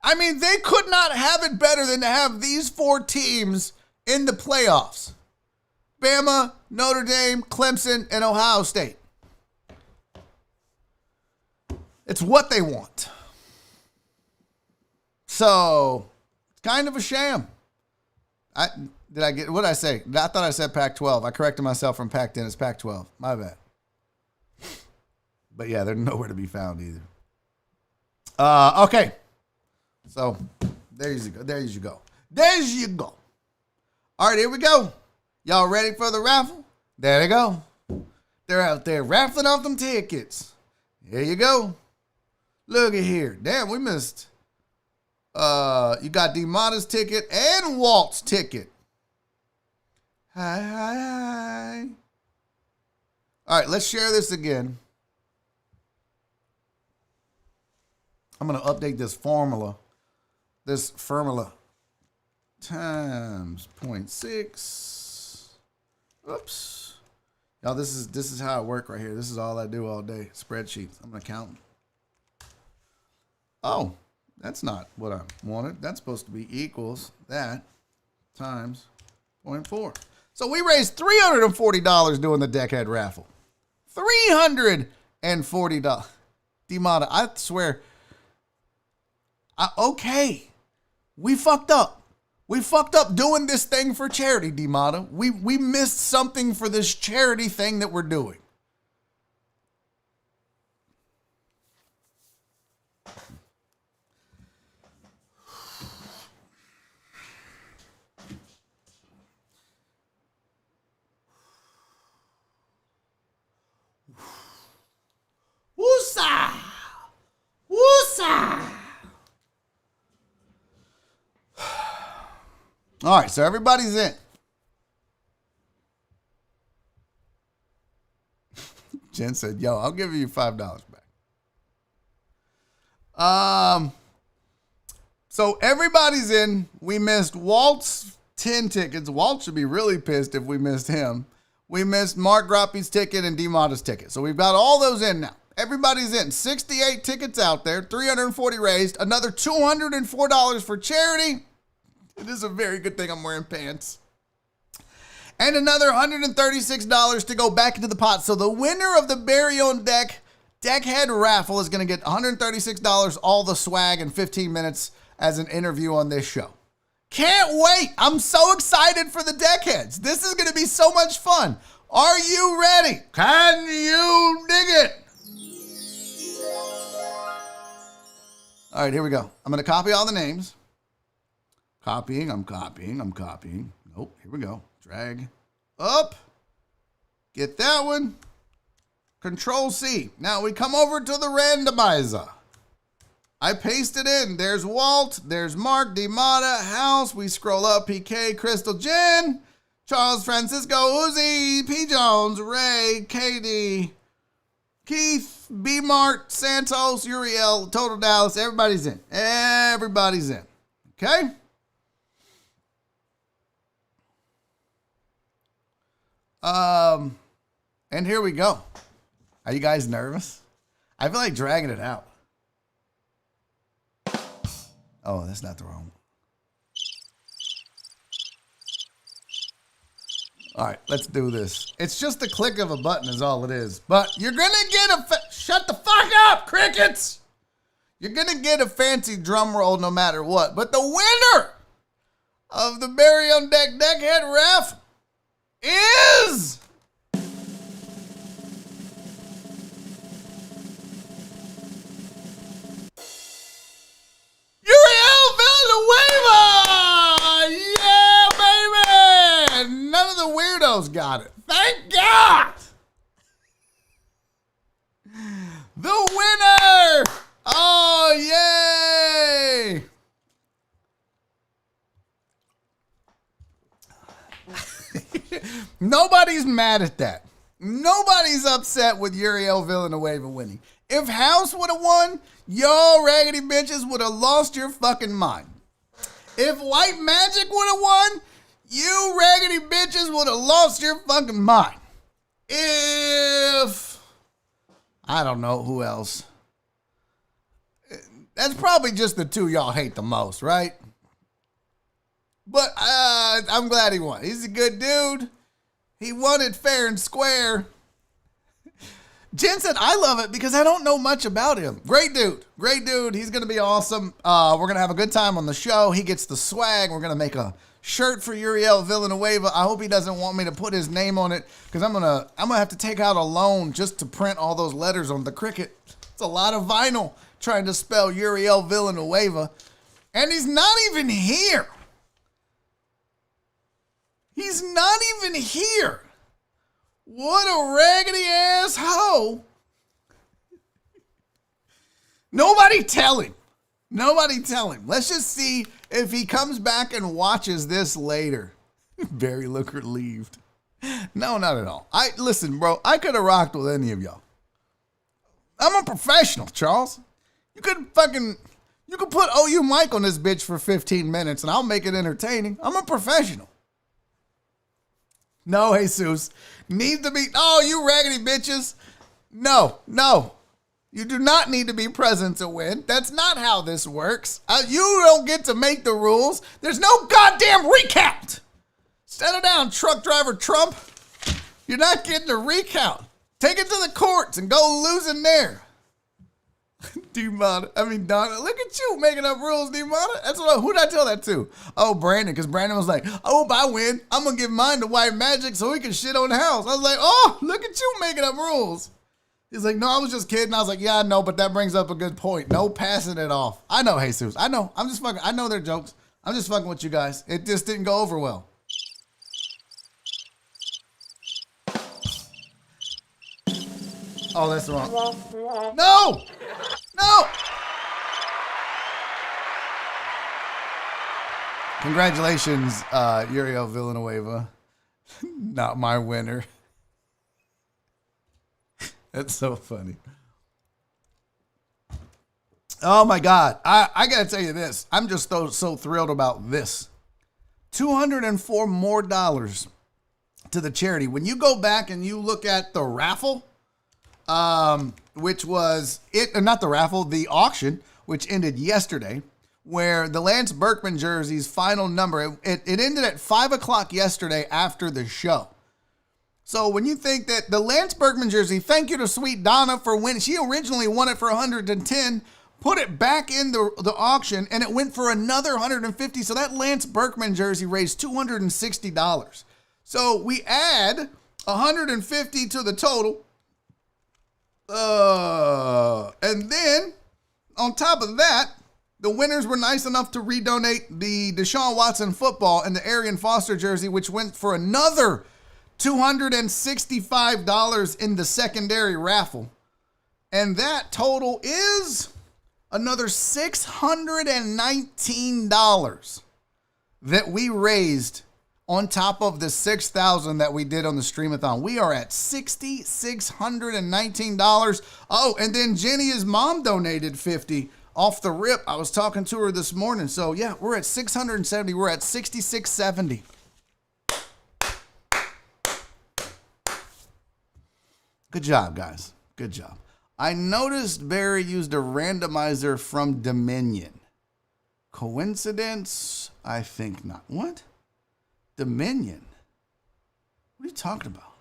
I mean, they could not have it better than to have these 4 teams in the playoffs. Bama, Notre Dame, Clemson, and Ohio State. It's what they want. So, it's kind of a sham. What did I say? I thought I said Pac-12. I corrected myself from Pac-10. It's Pac-12. My bad. But yeah, they're nowhere to be found either. Okay. So, there you go. There you go. There you go. All right, here we go. Y'all ready for the raffle? There they go. They're out there raffling off them tickets. Here you go. Look at here. Damn, we missed. You got D-Mata's ticket and Walt's ticket. Hi. All right, let's share this again. I'm going to update this formula. This formula times 0.6. Oops. Y'all, this is how I work right here. This is all I do all day. Spreadsheets. I'm going to count them. Oh, that's not what I wanted. That's supposed to be equals that times 0.4. So we raised $340 doing the Deckhead raffle. $340. D-Mata, I swear. Okay. We fucked up. We fucked up doing this thing for charity, D-Mata. We missed something for this charity thing that we're doing. Woosa! Woosa! All right, so everybody's in. Jen said, yo, I'll give you $5 back. So everybody's in. We missed Walt's 10 tickets. Walt should be really pissed if we missed him. We missed Mark Groppy's ticket and D-Mata's ticket. So we've got all those in now. Everybody's in. 68 tickets out there, 340 raised, another $204 for charity. It is a very good thing I'm wearing pants. And another $136 to go back into the pot. So the winner of the Barry on Deck Deckhead raffle is going to get $136, all the swag, and 15 minutes as an interview on this show. Can't wait. I'm so excited for the Deckheads. This is going to be so much fun. Are you ready? Can you dig it? All right, here we go. I'm going to copy all the names. Copying, I'm copying. Nope, here we go. Drag up. Get that one. Control C. Now we come over to the randomizer. I paste it in. There's Walt. There's Mark, D-Mata, House. We scroll up. PK, Crystal, Jen, Charles, Francisco, Uzi, P. Jones, Ray, KD, Keith, B. Mart, Santos, Uriel, Total Dallas. Everybody's in. Everybody's in. Okay? And here we go. Are you guys nervous? I feel like dragging it out. Oh, that's not the wrong one. All right, let's do this. It's just the click of a button is all it is. But you're going to get shut the fuck up, crickets! You're going to get a fancy drum roll no matter what. But the winner of the Barry on Deck Deckhead raffle is... Uriel Villanueva! Yeah, baby! None of the weirdos got it. Thank God! The winner! Oh, yay! Nobody's mad at that. Nobody's upset with Uriel Villanueva winning. If House would have won, y'all raggedy bitches would have lost your fucking mind. If White Magic would have won, you raggedy bitches would have lost your fucking mind. If... I don't know who else. That's probably just the two y'all hate the most, right? But I'm glad he won. He's a good dude. He won it fair and square. Jen said, I love it because I don't know much about him. Great dude. Great dude. He's going to be awesome. We're going to have a good time on the show. He gets the swag. We're going to make a shirt for Uriel Villanueva. I hope he doesn't want me to put his name on it because I'm gonna have to take out a loan just to print all those letters on the Cricut. It's a lot of vinyl trying to spell Uriel Villanueva. And he's not even here. He's not even here. What a raggedy ass hoe. Nobody tell him. Nobody tell him. Let's just see if he comes back and watches this later. Barry look relieved. No, not at all. Listen, bro, I could have rocked with any of y'all. I'm a professional, Charles. You could put OU Mike on this bitch for 15 minutes and I'll make it entertaining. I'm a professional. No, Jesus. Need to be, you raggedy bitches. No. You do not need to be present to win. That's not how this works. You don't get to make the rules. There's no goddamn recount. Settle down, truck driver Trump. You're not getting a recount. Take it to the courts and go lose in there. Donna, look at you making up rules, Demona. That's who did I tell that to? Oh, Brandon, because Brandon was like, if I win, I'm going to give mine to White Magic so he can shit on the house. I was like, look at you making up rules. He's like, no, I was just kidding. I was like, yeah, I know, but that brings up a good point. No passing it off. I know, Jesus. I know. I'm just fucking. I know they're jokes. I'm just fucking with you guys. It just didn't go over well. Oh, that's wrong. No! Congratulations, Uriel Villanueva. Not my winner. That's so funny. Oh my God. I gotta tell you this. I'm just so thrilled about this. $204 more to the charity. When you go back and you look at the raffle, which was not the raffle, the auction, which ended yesterday, where the Lance Berkman jersey's final number, it ended at 5 o'clock yesterday after the show. So when you think that the Lance Berkman jersey, thank you to Sweet Donna for winning. She originally won it for 110, put it back in the auction, and it went for another 150. So that Lance Berkman jersey raised $260. So we add 150 to the total. And then on top of that, the winners were nice enough to redonate the Deshaun Watson football and the Arian Foster jersey, which went for another $265 in the secondary raffle. And that total is another $619 that we raised on top of the $6,000 that we did on the Streamathon. We are at $6,619. Oh, and then Jenny's mom donated $50 off the rip. I was talking to her this morning. So yeah, we're at $670. We're at $6,670. Good job, guys. Good job. I noticed Barry used a randomizer from Dominion. Coincidence? I think not. What? Dominion? What are you talking about?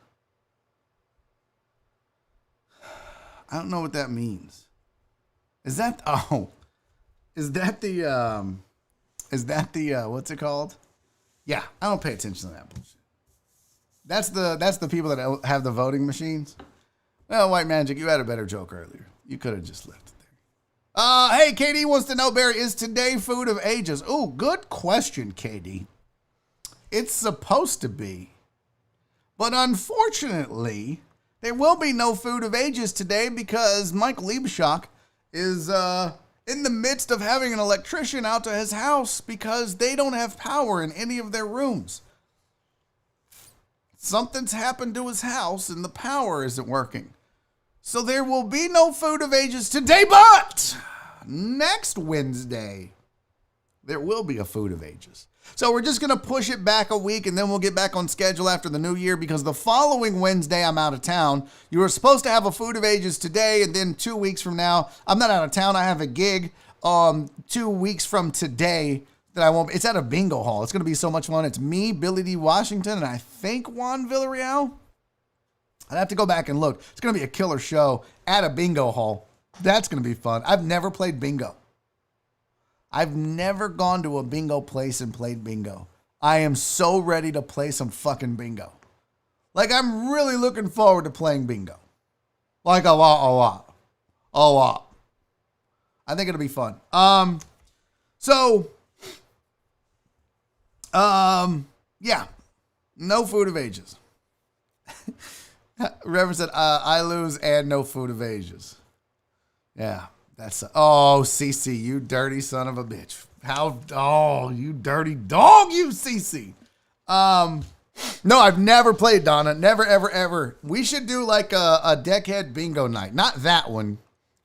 I don't know what that means. Is that the what's it called? Yeah, I don't pay attention to that bullshit. That's the people that have the voting machines. Well, White Magic, you had a better joke earlier. You could have just left it there. Hey, KD wants to know, Barry, is today food of ages? Oh, good question, KD. It's supposed to be. But unfortunately, there will be no food of ages today because Mike Liebschock is in the midst of having an electrician out to his house because they don't have power in any of their rooms. Something's happened to his house and the power isn't working. So there will be no food of ages today, but next Wednesday, there will be a food of ages. So we're just going to push it back a week and then we'll get back on schedule after the new year because the following Wednesday I'm out of town. You were supposed to have a food of ages today and then 2 weeks from now, I'm not out of town. I have a gig 2 weeks from today that I won't. It's at a bingo hall. It's going to be so much fun. It's me, Billy D. Washington, and I think Juan Villarreal. I'd have to go back and look. It's going to be a killer show at a bingo hall. That's going to be fun. I've never played bingo. I've never gone to a bingo place and played bingo. I am so ready to play some fucking bingo. Like, I'm really looking forward to playing bingo. Like, a lot. I think it'll be fun. Yeah. No food of ages. Reverend said, I lose and no food of ages. Yeah. CC, you dirty son of a bitch. You dirty dog, you CC. No, I've never played, Donna. Never, ever, ever. We should do like a deckhead bingo night. Not that one,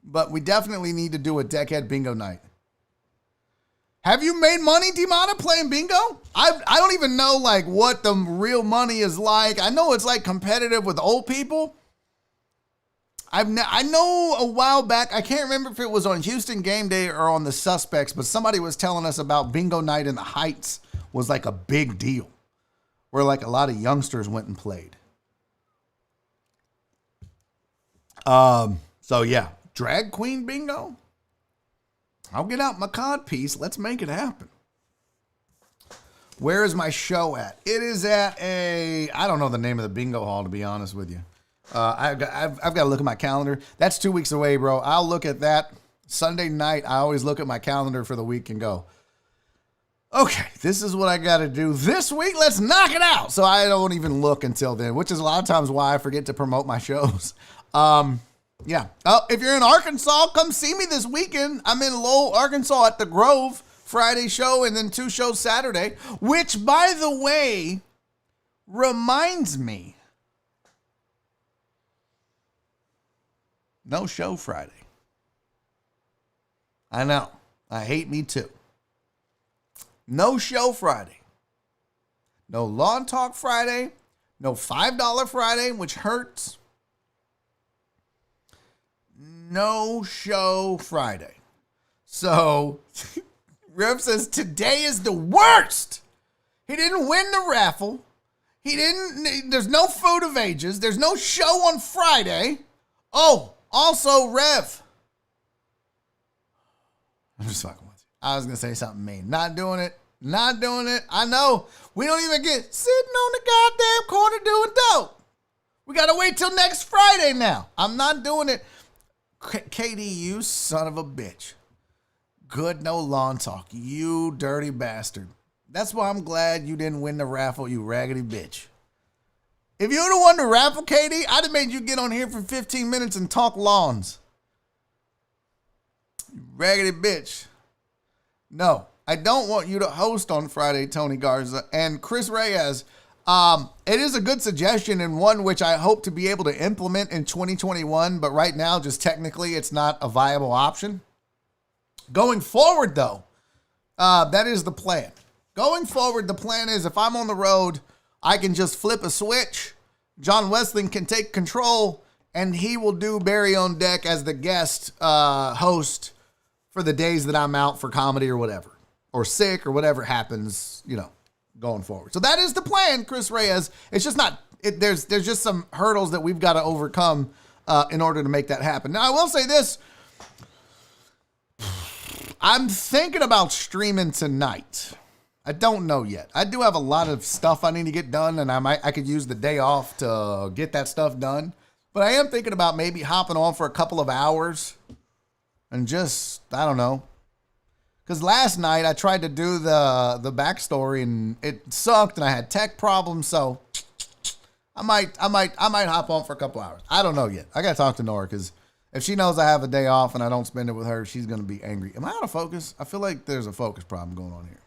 but we definitely need to do a deckhead bingo night. Have you made money, Dimana, playing bingo? I don't even know like what the real money is like. I know it's like competitive with old people. I know a while back, I can't remember if it was on Houston Game Day or on the Suspects, but somebody was telling us about bingo night in the Heights was like a big deal, where like a lot of youngsters went and played. So yeah, drag queen bingo. I'll get out my cod piece. Let's make it happen. Where is my show at? It is at I don't know the name of the bingo hall, to be honest with you. I've got to look at my calendar. That's 2 weeks away, bro. I'll look at that Sunday night. I always look at my calendar for the week and go, okay, this is what I got to do this week. Let's knock it out. So I don't even look until then, which is a lot of times why I forget to promote my shows. Yeah. Oh, if you're in Arkansas, come see me this weekend. I'm in Lowell, Arkansas at the Grove, Friday show, and then 2 shows Saturday, which, by the way, reminds me, no show Friday. I know. I hate me too. No show Friday. No Lawn Talk Friday. No $5 Friday, which hurts. No show Friday. So, Rev says today is the worst. He didn't win the raffle. There's no food of ages. There's no show on Friday. Oh, also, Rev. I'm just fucking with you. I was going to say something mean. Not doing it. I know. We don't even get sitting on the goddamn corner doing dope. We got to wait till next Friday now. I'm not doing it. Katie, you son of a bitch. Good no lawn talk. You dirty bastard. That's why I'm glad you didn't win the raffle, you raggedy bitch. If you would have won the raffle, Katie, I'd have made you get on here for 15 minutes and talk lawns. You raggedy bitch. No, I don't want you to host on Friday, Tony Garza. And Chris Reyes, it is a good suggestion and one which I hope to be able to implement in 2021. But right now, just technically, it's not a viable option. Going forward, though, that is the plan. Going forward, the plan is if I'm on the road, I can just flip a switch. John Westling can take control, and he will do Barry on Deck as the guest host for the days that I'm out for comedy or whatever, or sick or whatever happens, going forward. So that is the plan, Chris Reyes. It's just not. There's just some hurdles that we've got to overcome in order to make that happen. Now, I will say this. I'm thinking about streaming tonight. I don't know yet. I do have a lot of stuff I need to get done, and I could use the day off to get that stuff done. But I am thinking about maybe hopping on for a couple of hours and just, I don't know. Because last night I tried to do the backstory and it sucked and I had tech problems, so I might hop on for a couple hours. I don't know yet. I gotta talk to Nora because if she knows I have a day off and I don't spend it with her, she's gonna be angry. Am I out of focus? I feel like there's a focus problem going on here.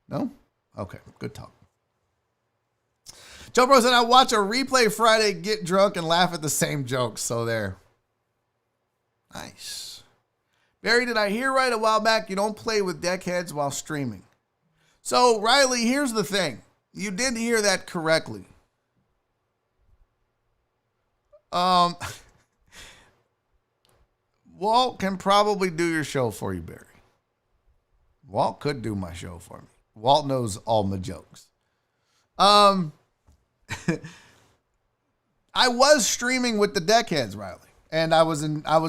No? Okay, good talk. Joe Bro said, I watch a replay Friday, get drunk, and laugh at the same jokes. So there. Nice. Barry, did I hear right a while back? You don't play with deckheads while streaming. So, Riley, here's the thing. You did hear that correctly. Walt can probably do your show for you, Barry. Walt could do my show for me. Walt knows all my jokes. I was streaming with the Deckheads, Riley, and I was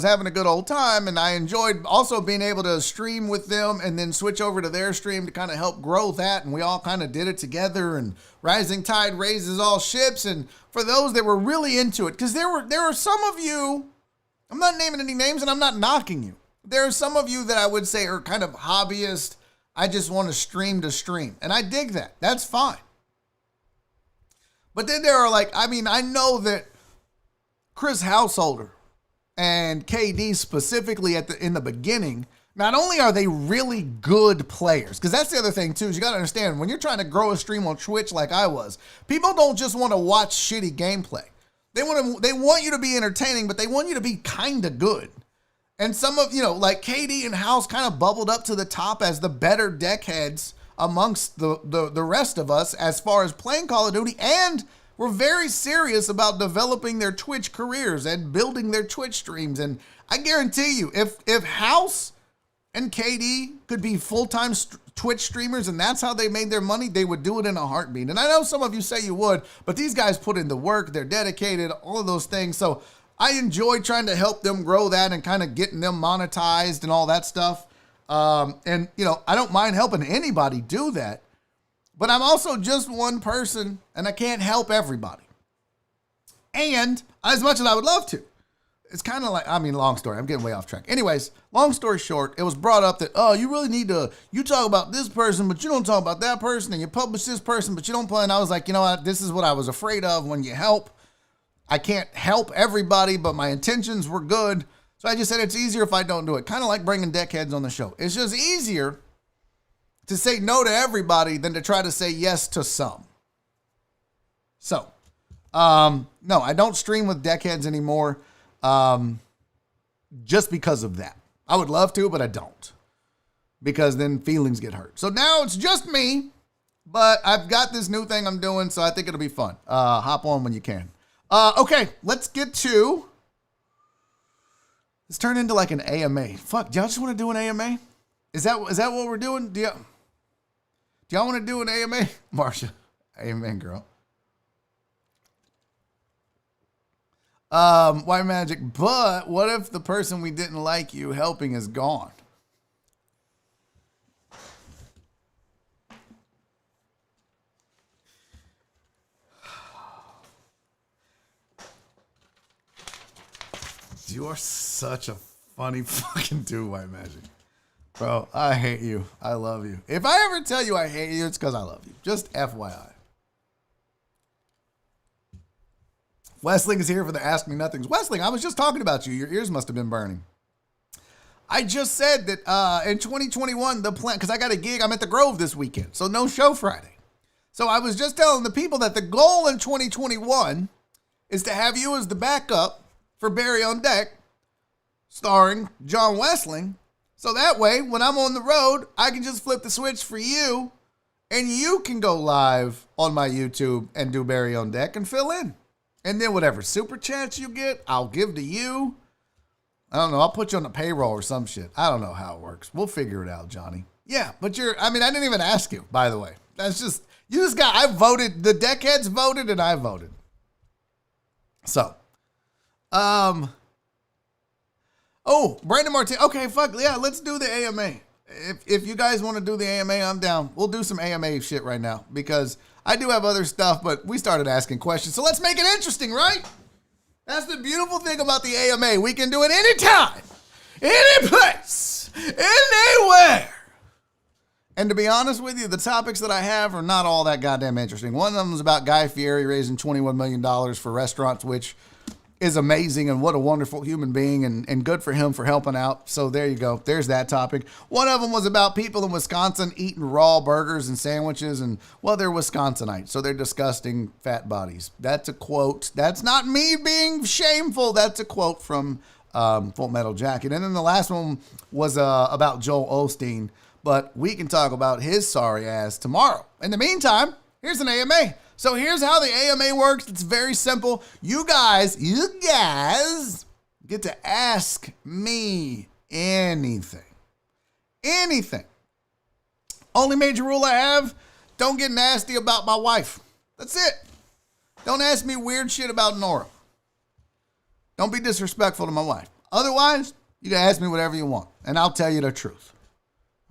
having a good old time, and I enjoyed also being able to stream with them and then switch over to their stream to kind of help grow that, and we all kind of did it together, and rising tide raises all ships. And for those that were really into it, because there were some of you, I'm not naming any names and I'm not knocking you. There are some of you that I would say are kind of hobbyist. I just want to stream. And I dig that. That's fine. But then there are I know that Chris Householder and KD specifically in the beginning, not only are they really good players, because that's the other thing too, is you got to understand, when you're trying to grow a stream on Twitch like I was, people don't just want to watch shitty gameplay. They want you to be entertaining, but they want you to be kind of good. And some of, like KD and House kind of bubbled up to the top as the better deckheads amongst the rest of us as far as playing Call of Duty, and were very serious about developing their Twitch careers and building their Twitch streams. And I guarantee you, if House and KD could be full-time Twitch streamers and that's how they made their money, they would do it in a heartbeat. And I know some of you say you would, but these guys put in the work, they're dedicated, all of those things. So I enjoy trying to help them grow that and kind of getting them monetized and all that stuff. And I don't mind helping anybody do that, but I'm also just one person and I can't help everybody. And as much as I would love to, it's kind of long story. I'm getting way off track. Anyways, long story short, it was brought up that, you really need to, you talk about this person, but you don't talk about that person, and you publish this person, but you don't play. And I was like, you know what? This is what I was afraid of when you help. I can't help everybody, but my intentions were good. So I just said it's easier if I don't do it. Kind of like bringing deckheads on the show. It's just easier to say no to everybody than to try to say yes to some. So, no, I don't stream with deckheads anymore. Just because of that. I would love to, but I don't, because then feelings get hurt. So now it's just me, but I've got this new thing I'm doing, so I think it'll be fun. Hop on when you can. Okay, let's turn into like an AMA. Fuck, do y'all just want to do an AMA? Is that what we're doing? Do y'all want to do an AMA? Marsha, amen, girl. White magic, but what if the person we didn't like you helping is gone? You are such a funny fucking dude, White Magic. Bro, I hate you. I love you. If I ever tell you I hate you, it's because I love you. Just FYI. Westling is here for the Ask Me Nothings. Westling, I was just talking about you. Your ears must have been burning. I just said that in 2021, the plan, because I got a gig, I'm at the Grove this weekend, so no show Friday. So I was just telling the people that the goal in 2021 is to have you as the backup for Barry on Deck, starring John Westling. So that way, when I'm on the road, I can just flip the switch for you, and you can go live on my YouTube and do Barry on Deck and fill in. And then whatever super chats you get, I'll give to you. I don't know. I'll put you on the payroll or some shit. I don't know how it works. We'll figure it out, Johnny. Yeah, but I didn't even ask you, by the way. I voted. The deckheads voted and I voted. So, Brandon Martin. Okay, fuck. Yeah, let's do the AMA. If you guys want to do the AMA, I'm down. We'll do some AMA shit right now because I do have other stuff, but we started asking questions. So let's make it interesting, right? That's the beautiful thing about the AMA. We can do it anytime, any place, anywhere. And to be honest with you, the topics that I have are not all that goddamn interesting. One of them is about Guy Fieri raising $21 million for restaurants, which is amazing, and what a wonderful human being, and good for him for helping out. So there you go. There's that topic. One of them was about people in Wisconsin eating raw burgers and sandwiches, and, well, they're Wisconsinites, so they're disgusting fat bodies. That's a quote. That's not me being shameful. That's a quote from Full Metal Jacket. And then the last one was about Joel Osteen, but we can talk about his sorry ass tomorrow. In the meantime, here's an AMA. So here's how the AMA works. It's very simple. You guys get to ask me anything. Anything. Only major rule I have, don't get nasty about my wife. That's it. Don't ask me weird shit about Nora. Don't be disrespectful to my wife. Otherwise, you can ask me whatever you want, and I'll tell you the truth.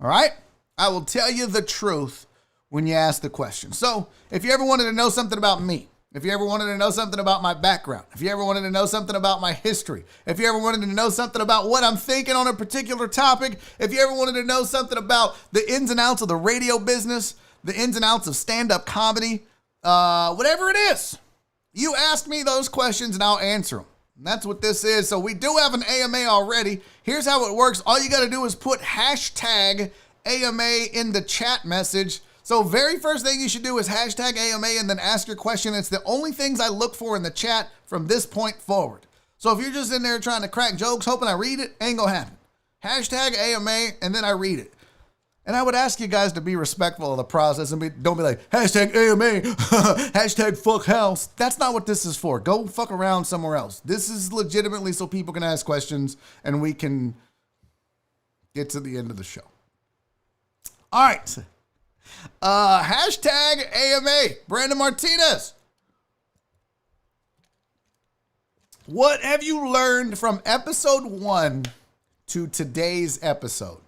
All right? I will tell you the truth when you ask the question. So, if you ever wanted to know something about me, if you ever wanted to know something about my background, if you ever wanted to know something about my history, if you ever wanted to know something about what I'm thinking on a particular topic, if you ever wanted to know something about the ins and outs of the radio business, the ins and outs of stand-up comedy, whatever it is, you ask me those questions and I'll answer them. And that's what this is. So we do have an AMA already. Here's how it works. All you got to do is put hashtag AMA in the chat message. So very first thing you should do is hashtag AMA and then ask your question. It's the only things I look for in the chat from this point forward. So if you're just in there trying to crack jokes, hoping I read it, ain't gonna happen. Hashtag AMA and then I read it. And I would ask you guys to be respectful of the process and don't be like, hashtag AMA, hashtag fuck house. That's not what this is for. Go fuck around somewhere else. This is legitimately so people can ask questions and we can get to the end of the show. All right. Hashtag AMA, Brandon Martinez. What have you learned from episode 1 to today's episode?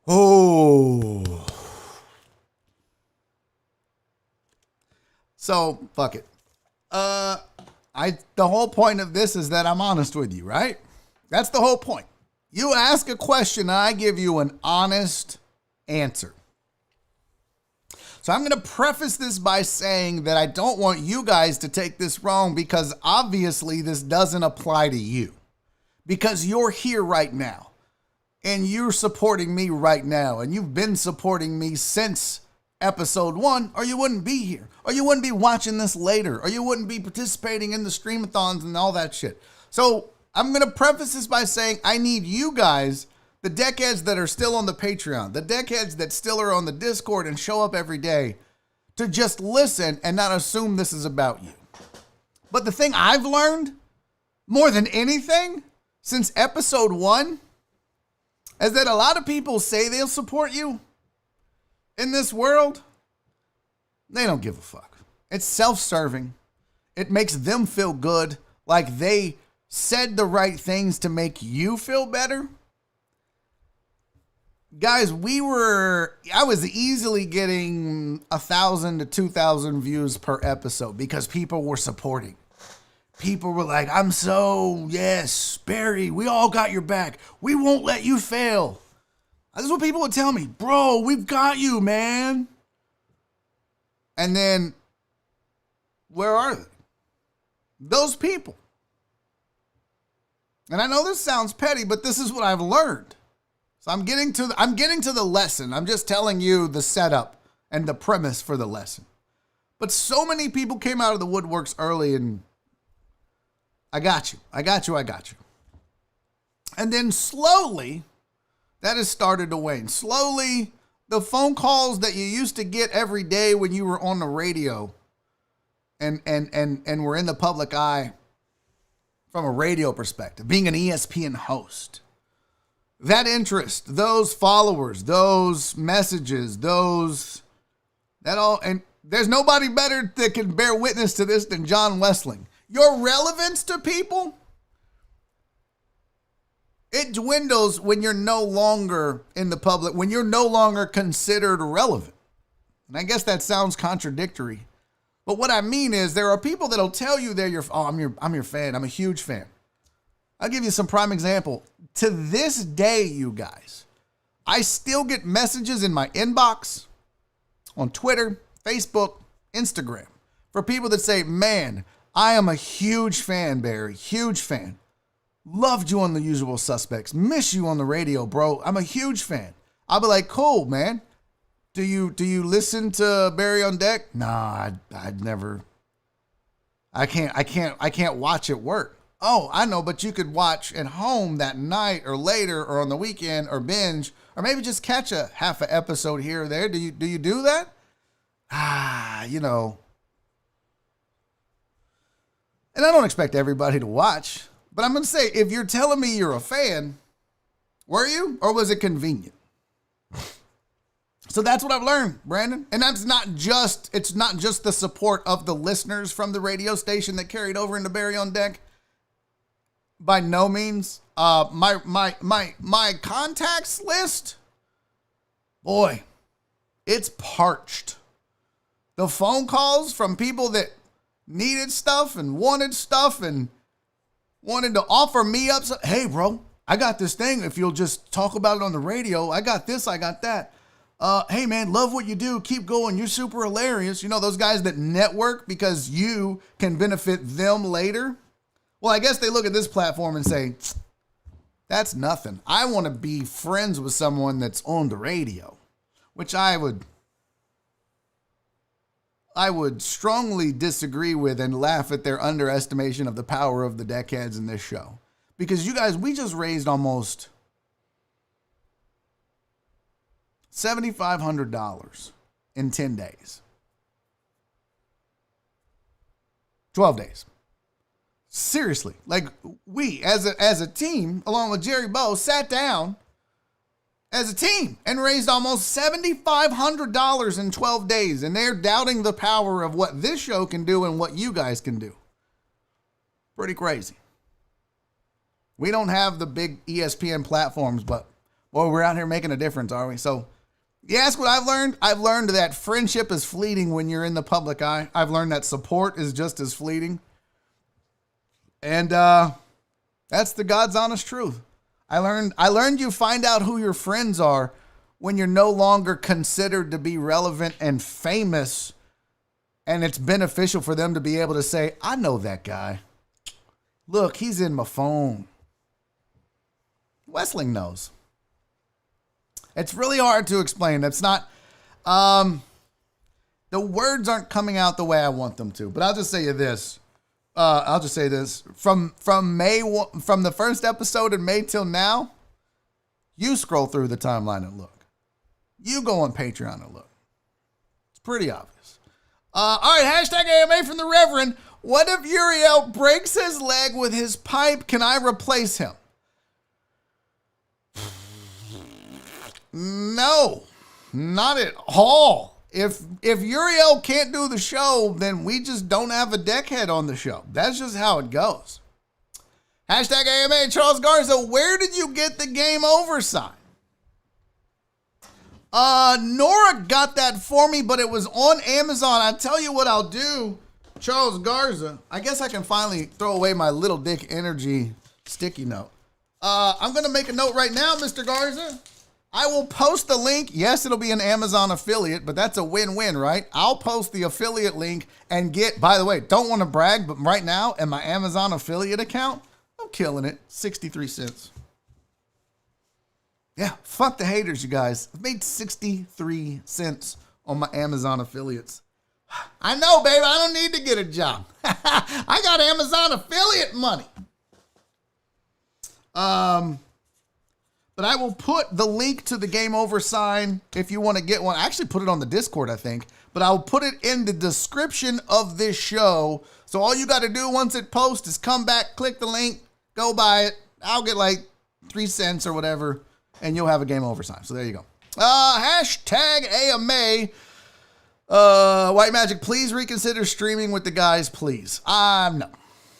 Oh. So, fuck it. The whole point of this is that I'm honest with you, right? That's the whole point. You ask a question and I give you an honest answer. So I'm going to preface this by saying that I don't want you guys to take this wrong because obviously this doesn't apply to you. Because you're here right now. And you're supporting me right now. And you've been supporting me since episode 1, or you wouldn't be here. Or you wouldn't be watching this later. Or you wouldn't be participating in the streamathons and all that shit. So I'm going to preface this by saying I need you guys, the deckheads that are still on the Patreon, the deckheads that still are on the Discord and show up every day, to just listen and not assume this is about you. But the thing I've learned, more than anything, since episode 1, is that a lot of people say they'll support you in this world. They don't give a fuck. It's self-serving. It makes them feel good, like they said the right things to make you feel better. Guys, I was easily getting 1,000 to 2,000 views per episode because people were supporting. People were like, yes, Barry, we all got your back. We won't let you fail. That's what people would tell me. Bro, we've got you, man. And then, where are they? Those people. And I know this sounds petty, but this is what I've learned. So I'm getting to the lesson. I'm just telling you the setup and the premise for the lesson. But so many people came out of the woodworks early and I got you. And then slowly, that has started to wane. Slowly, the phone calls that you used to get every day when you were on the radio and were in the public eye from a radio perspective, being an ESPN host, that interest, those followers, those messages, and there's nobody better that can bear witness to this than John Wessling. Your relevance to people, it dwindles when you're no longer in the public, when you're no longer considered relevant. And I guess that sounds contradictory. But what I mean is there are people that'll tell you I'm your fan. I'm a huge fan. I'll give you some prime example. To this day, you guys, I still get messages in my inbox on Twitter, Facebook, Instagram for people that say, man, I am a huge fan, Barry. Huge fan. Loved you on The Usual Suspects. Miss you on the radio, bro. I'm a huge fan. I'll be like, cool, man. Do you listen to Barry on Deck? Nah, I'd never. I can't watch at work. Oh, I know, but you could watch at home that night or later or on the weekend or binge or maybe just catch a half an episode here or there. Do you do that? You know, And I don't expect everybody to watch, but I'm going to say, if you're telling me you're a fan, were you, or was it convenient? So that's what I've learned, Brandon. And it's not just the support of the listeners from the radio station that carried over into Barry on Deck. By no means. My contacts list, boy, it's parched. The phone calls from people that needed stuff and wanted to offer me up. Hey, bro, I got this thing. If you'll just talk about it on the radio, I got this, I got that. Hey, man, love what you do. Keep going. You're super hilarious. You know, those guys that network because you can benefit them later. Well, I guess they look at this platform and say, that's nothing. I want to be friends with someone that's on the radio, which I would strongly disagree with and laugh at their underestimation of the power of the deckheads in this show. Because you guys, we just raised almost $7,500 in 10 days. 12 days. Seriously, like we as a team, along with Jerry Bowe, sat down as a team and raised almost $7,500 in 12 days. And they're doubting the power of what this show can do and what you guys can do. Pretty crazy. We don't have the big ESPN platforms, but boy, we're out here making a difference, are we? So you ask what I've learned? I've learned that friendship is fleeting when you're in the public eye. I've learned that support is just as fleeting. And that's the God's honest truth. I learned you find out who your friends are when you're no longer considered to be relevant and famous, and it's beneficial for them to be able to say, I know that guy. Look, he's in my phone. Westling knows. It's really hard to explain. It's not, the words aren't coming out the way I want them to, but I'll just say this. From the first episode in May till now, you scroll through the timeline and look. You go on Patreon and look. It's pretty obvious. All right, hashtag AMA from the Reverend. What if Uriel breaks his leg with his pipe? Can I replace him? No, not at all. If Uriel can't do the show, then we just don't have a deckhead on the show. That's just how it goes. Hashtag AMA, Charles Garza, where did you get the game over sign? Nora got that for me, but it was on Amazon. I tell you what I'll do, Charles Garza. I guess I can finally throw away my Little Dick Energy sticky note. I'm going to make a note right now, Mr. Garza. I will post the link. Yes, it'll be an Amazon affiliate, but that's a win-win, right? I'll post the affiliate link and get, by the way, don't want to brag, but right now in my Amazon affiliate account, I'm killing it. 63 cents. Yeah, fuck the haters, you guys. I've made 63 cents on my Amazon affiliates. I know, baby. I don't need to get a job. I got Amazon affiliate money. But I will put the link to the game over sign if you want to get one. I actually put it on the Discord, I think. But I'll put it in the description of this show. So all you got to do once it posts is come back, click the link, go buy it. I'll get like 3 cents or whatever, and you'll have a game over sign. So there you go. Hashtag AMA. White Magic, please reconsider streaming with the guys, please. No.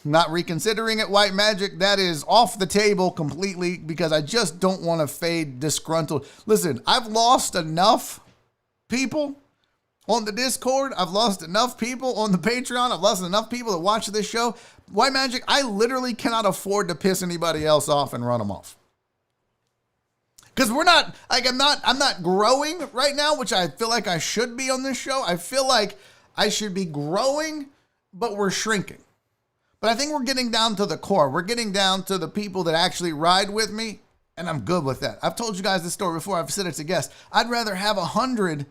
Not reconsidering it, White Magic. That is off the table completely because I just don't want to fade disgruntled. Listen, I've lost enough people on the Discord. I've lost enough people on the Patreon. I've lost enough people that watch this show. White Magic, I literally cannot afford to piss anybody else off and run them off. Because we're not, like, I'm not growing right now, which I feel like I should be on this show. I feel like I should be growing, but we're shrinking. But I think we're getting down to the core. We're getting down to the people that actually ride with me, and I'm good with that. I've told you guys this story before. I've said it to guests. I'd rather have 100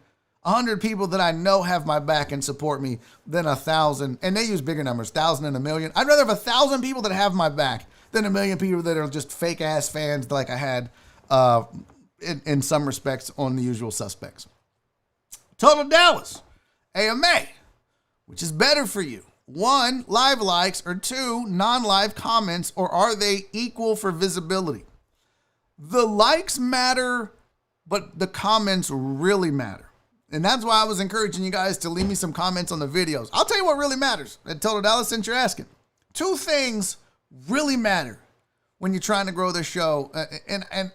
people that I know have my back and support me than 1,000. And they use bigger numbers, 1,000 and 1,000,000. I'd rather have 1,000 people that have my back than 1,000,000 people that are just fake-ass fans like I had in some respects on The Usual Suspects. Total Dallas, AMA, which is better for you? 1, live likes, or 2, non-live comments, or are they equal for visibility? The likes matter, but the comments really matter. And that's why I was encouraging you guys to leave me some comments on the videos. I'll tell you what really matters. And Total Dallas, since you're asking. 2 things really matter when you're trying to grow the show. And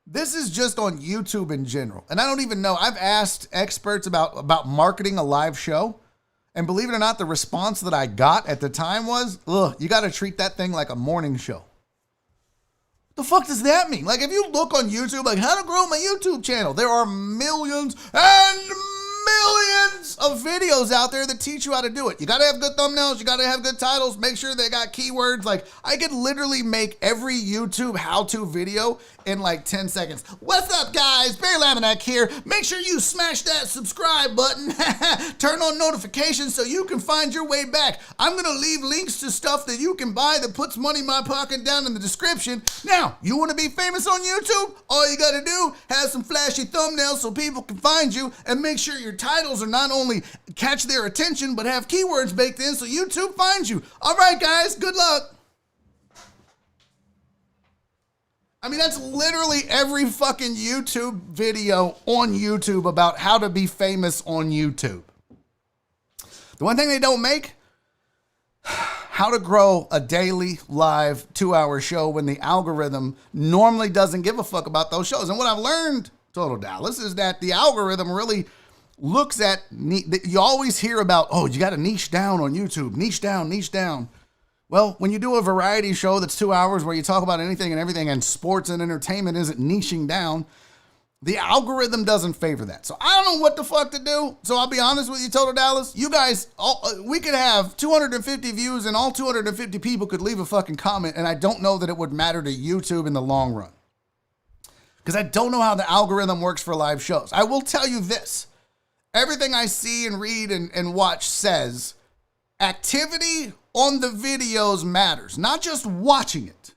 this is just on YouTube in general. And I don't even know. I've asked experts about marketing a live show. And believe it or not, the response that I got at the time was, you got to treat that thing like a morning show. The fuck does that mean? Like, if you look on YouTube, like, how to grow my YouTube channel, there are millions and millions of videos out there that teach you how to do it. You got to have good thumbnails. You got to have good titles. Make sure they got keywords. Like, I could literally make every YouTube how-to video in like 10 seconds. What's up, guys? Barry Laminack here. Make sure you smash that subscribe button. Turn on notifications so you can find your way back. I'm going to leave links to stuff that you can buy that puts money in my pocket down in the description. Now, you want to be famous on YouTube? All you got to do, have some flashy thumbnails so people can find you, and make sure your titles are not only catch their attention, but have keywords baked in so YouTube finds you. All right, guys, good luck. I mean, that's literally every fucking YouTube video on YouTube about how to be famous on YouTube. The one thing they don't make, how to grow a daily live 2-hour show when the algorithm normally doesn't give a fuck about those shows. And what I've learned, Total Dallas, is that the algorithm really looks at, you always hear about, you got to niche down on YouTube, niche down, niche down. Well, when you do a variety show that's 2 hours where you talk about anything and everything and sports and entertainment isn't niching down, the algorithm doesn't favor that. So I don't know what the fuck to do. So I'll be honest with you, Total Dallas. You guys, we could have 250 views and all 250 people could leave a fucking comment, and I don't know that it would matter to YouTube in the long run. Because I don't know how the algorithm works for live shows. I will tell you this. Everything I see and read and watch says activity on the videos matters. Not just watching it,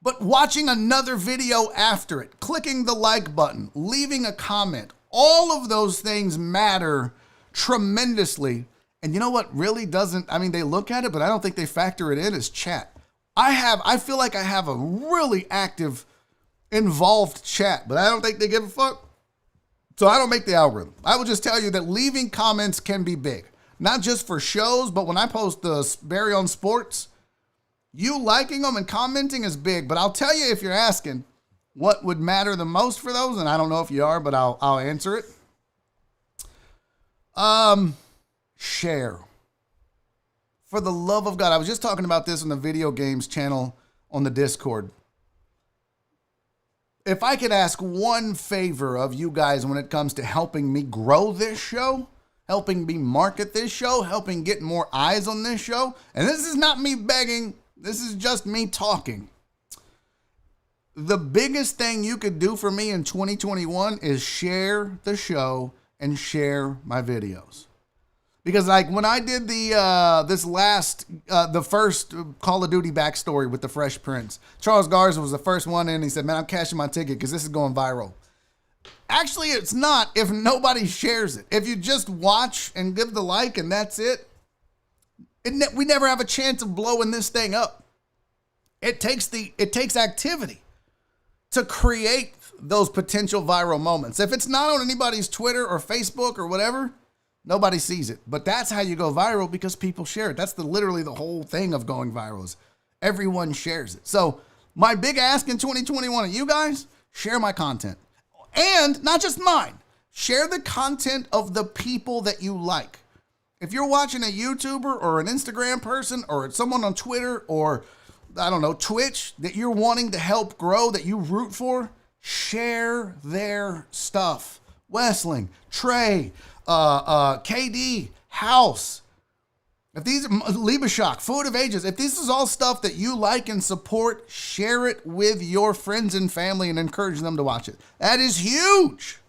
but watching another video after it, clicking the like button, leaving a comment. All of those things matter tremendously. And you know what really doesn't, I mean, they look at it, but I don't think they factor it in, is chat. I feel like I have a really active, involved chat, but I don't think they give a fuck. So I don't make the algorithm. I will just tell you that leaving comments can be big. Not just for shows, but when I post the Barry on Sports, you liking them and commenting is big. But I'll tell you, if you're asking what would matter the most for those, and I don't know if you are, but I'll answer it. Share. For the love of God, I was just talking about this on the video games channel on the Discord. If I could ask one favor of you guys when it comes to helping me grow this show, helping me market this show, helping get more eyes on this show, and this is not me begging, this is just me talking. The biggest thing you could do for me in 2021 is share the show and share my videos. Because like when I did the first Call of Duty backstory with the Fresh Prince, Charles Garza was the first one in. He said, man, I'm cashing my ticket because this is going viral. Actually, it's not if nobody shares it. If you just watch and give the like and that's it, we never have a chance of blowing this thing up. It takes activity to create those potential viral moments. If it's not on anybody's Twitter or Facebook or whatever, nobody sees it. But that's how you go viral, because people share it. That's literally the whole thing of going viral, is everyone shares it. So my big ask in 2021 of you guys, share my content. And not just mine. Share the content of the people that you like. If you're watching a YouTuber or an Instagram person or someone on Twitter or, I don't know, Twitch that you're wanting to help grow, that you root for, share their stuff. Westling, Trey, KD, House, if these, Liebeshock, Food of Ages, if this is all stuff that you like and support, share it with your friends and family and encourage them to watch it. That is huge.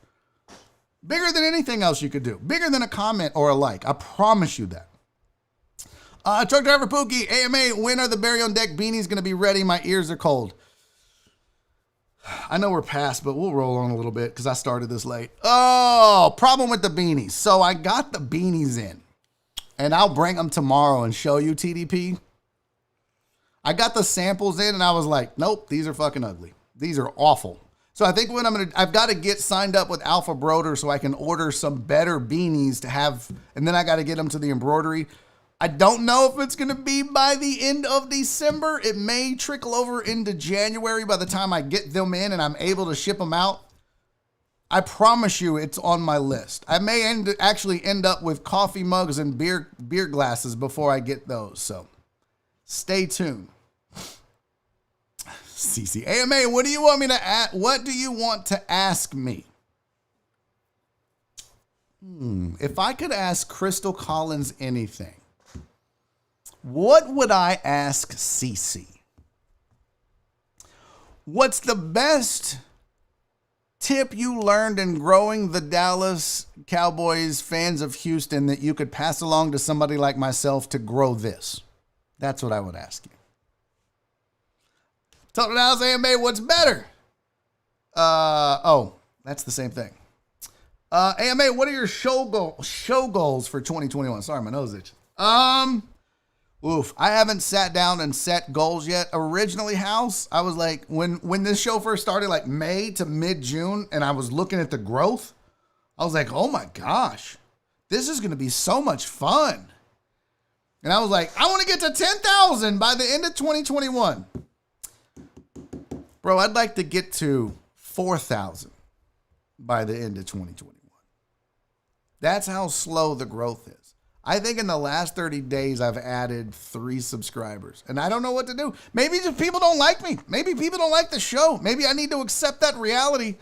Bigger than anything else you could do. Bigger than a comment or a like. I promise you that. Truck Driver Pookie, AMA, when are the Barry on Deck beanies going to be ready? My ears are cold. I know we're past, but we'll roll on a little bit because I started this late. Oh, problem with the beanies. So I got the beanies in. and I'll bring them tomorrow and show you TDP. I got the samples in and I was like, nope, these are fucking ugly. These are awful. So I think I've got to get signed up with Alpha Broder so I can order some better beanies to have, and then I got to get them to the embroidery. I don't know if it's going to be by the end of December. It may trickle over into January by the time I get them in and I'm able to ship them out. I promise you it's on my list. I may actually end up with coffee mugs and beer glasses before I get those. So stay tuned. CC AMA, what do you want me to ask? What do you want to ask me? If I could ask Crystal Collins anything, what would I ask CC? What's the best tip you learned in growing the Dallas Cowboys fans of Houston that you could pass along to somebody like myself to grow this? That's what I would ask you. Total Dallas AMA, what's better? That's the same thing. AMA, what are your show goals for 2021? Sorry, my nose itch. I haven't sat down and set goals yet. Originally, House, I was like, when this show first started, like May to mid-June, and I was looking at the growth, I was like, oh my gosh, this is going to be so much fun. And I was like, I want to get to 10,000 by the end of 2021. Bro, I'd like to get to 4,000 by the end of 2021. That's how slow the growth is. I think in the last 30 days, I've added 3 subscribers. And I don't know what to do. Maybe just people don't like me. Maybe people don't like the show. Maybe I need to accept that reality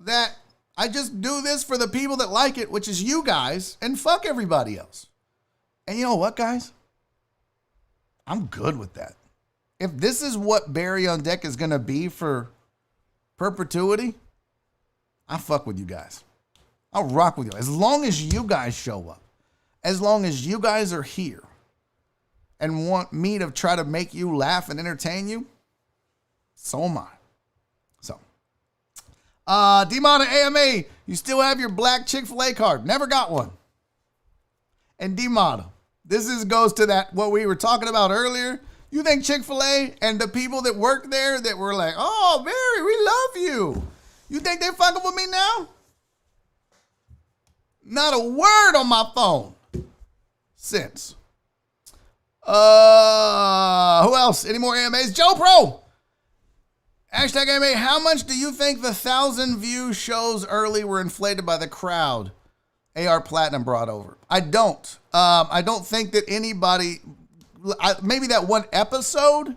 that I just do this for the people that like it, which is you guys, and fuck everybody else. And you know what, guys? I'm good with that. If this is what Barry on Deck is going to be for perpetuity, I fuck with you guys. I'll rock with you. As long as you guys show up, as long as you guys are here and want me to try to make you laugh and entertain you, so am I. So, D-Mona AMA, you still have your black Chick-fil-A card. Never got one. And D-Mona, this goes to that, what we were talking about earlier. You think Chick-fil-A and the people that work there that were like, oh, Barry, we love you. You think they fucking with me now? Not a word on my phone since. Who else? Any more AMAs? Joe Pro. Hashtag AMA, how much do you think the 1,000 view shows early were inflated by the crowd AR Platinum brought over? I don't. I don't think that anybody... maybe that one episode,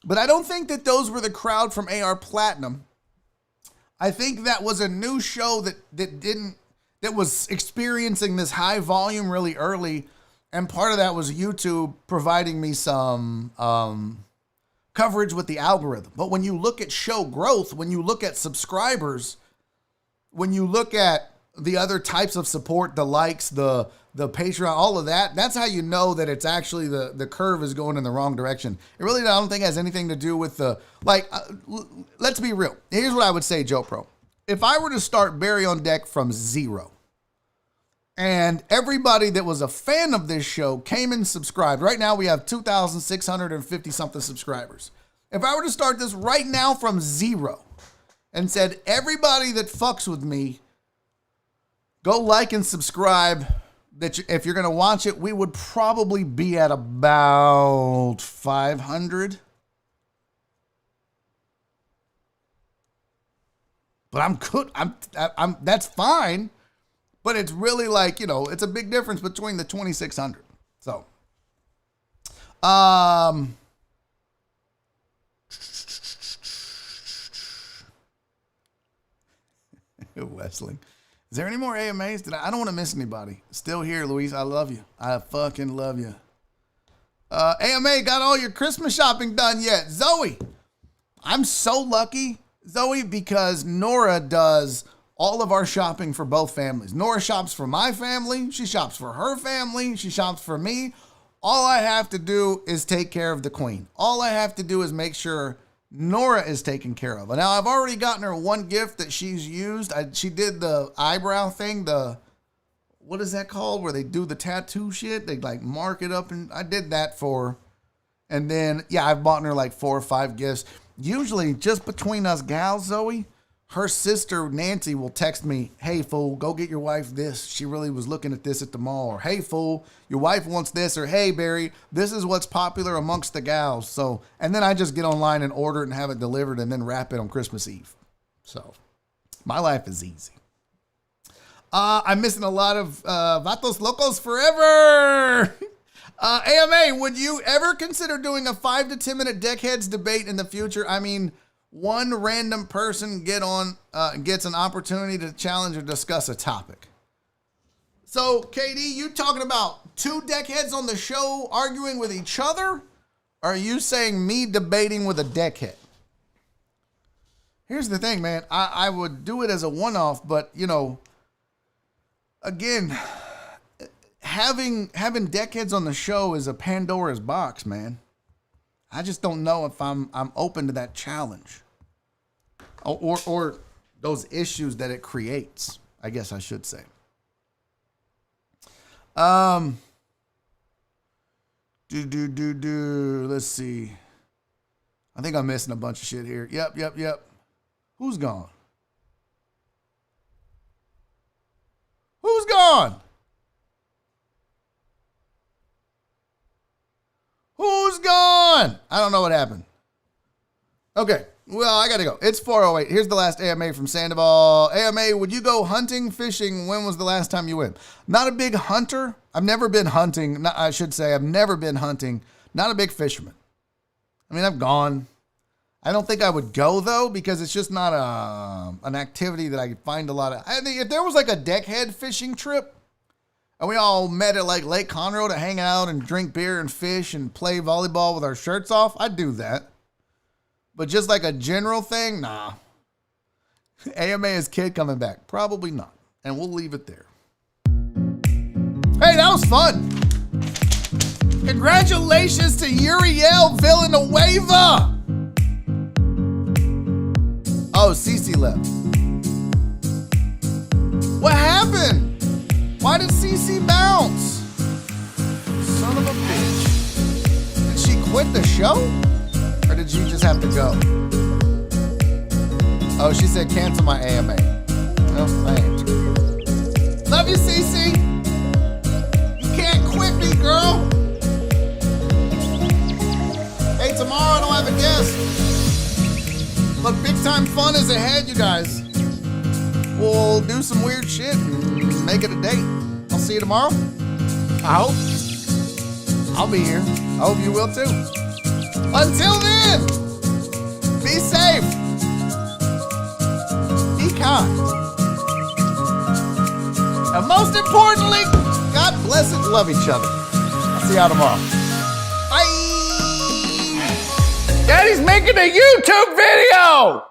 but I don't think that those were the crowd from AR Platinum. I think that was a new show that was experiencing this high volume really early, and part of that was YouTube providing me some coverage with the algorithm. But when you look at show growth, when you look at subscribers, when you look at the other types of support, the likes, the Patreon, all of that, that's how you know that it's actually the curve is going in the wrong direction. It really, I don't think, has anything to do with let's be real. Here's what I would say, Joe Pro. If I were to start Barry on Deck from 0, and everybody that was a fan of this show came and subscribed, right now we have 2,650 something subscribers. If I were to start this right now from 0 and said, everybody that fucks with me, go like and subscribe, that if you're going to watch it, we would probably be at about 500. But I'm good. I'm that's fine. But it's really it's a big difference between the 2,600. So, Westling. Is there any more AMAs? I don't want to miss anybody. Still here, Luis. I love you. I fucking love you. AMA, got all your Christmas shopping done yet? Zoe, I'm so lucky, Zoe, because Nora does all of our shopping for both families. Nora shops for my family. She shops for her family. She shops for me. All I have to do is take care of the queen. All I have to do is make sure Nora is taken care of. Now, I've already gotten her one gift that she's used. She did the eyebrow thing, what is that called? Where they do the tattoo shit? They like mark it up, and I did that for her. And then, yeah, I've bought her like 4 or 5 gifts. Usually just between us gals, Zoe, her sister, Nancy, will text me, hey, fool, go get your wife this. She really was looking at this at the mall. Or, hey, fool, your wife wants this. Or, hey, Barry, this is what's popular amongst the gals. So, and then I just get online and order it and have it delivered and then wrap it on Christmas Eve. So, my life is easy. I'm missing a lot of Vatos Locos forever. AMA, would you ever consider doing a 5 to 10 minute Deckheads debate in the future? I mean, one random person gets an opportunity to challenge or discuss a topic. So, KD, you talking about 2 deckheads on the show arguing with each other? Or are you saying me debating with a deckhead? Here's the thing, man. I would do it as a one-off, but, you know, again, having deckheads on the show is a Pandora's box, man. I just don't know if I'm open to that challenge, or those issues that it creates, I guess I should say. Let's see. I think I'm missing a bunch of shit here. Yep. Who's gone? Who's gone? Who's gone? I don't know what happened. Okay, well, I gotta go. It's 4:08. Here's the last AMA from Sandoval. AMA, would you go hunting, fishing? When was the last time you went? Not a big hunter. I've never been hunting. I should say I've never been hunting. Not a big fisherman. I mean, I've gone. I don't think I would go, though, because it's just not an activity that I could find a lot of. I think if there was like a deckhead fishing trip, and we all met at like Lake Conroe to hang out and drink beer and fish and play volleyball with our shirts off, I'd do that. But just like a general thing, nah. AMA is kid coming back. Probably not. And we'll leave it there. Hey, that was fun. Congratulations to Uriel Villanueva. Oh, Cece left. What happened? Why did CC bounce? Son of a bitch. Did she quit the show? Or did she just have to go? Oh, she said cancel my AMA. Oh, thanks. Love you, CC. You can't quit me, girl. Hey, tomorrow I don't have a guest. Look, big time fun is ahead, you guys. We'll do some weird shit and make it a date. I'll see you tomorrow. I hope. I'll be here. I hope you will too. Until then, be safe. Be kind. And most importantly, God bless and love each other. I'll see y'all tomorrow. Bye. Daddy's making a YouTube video.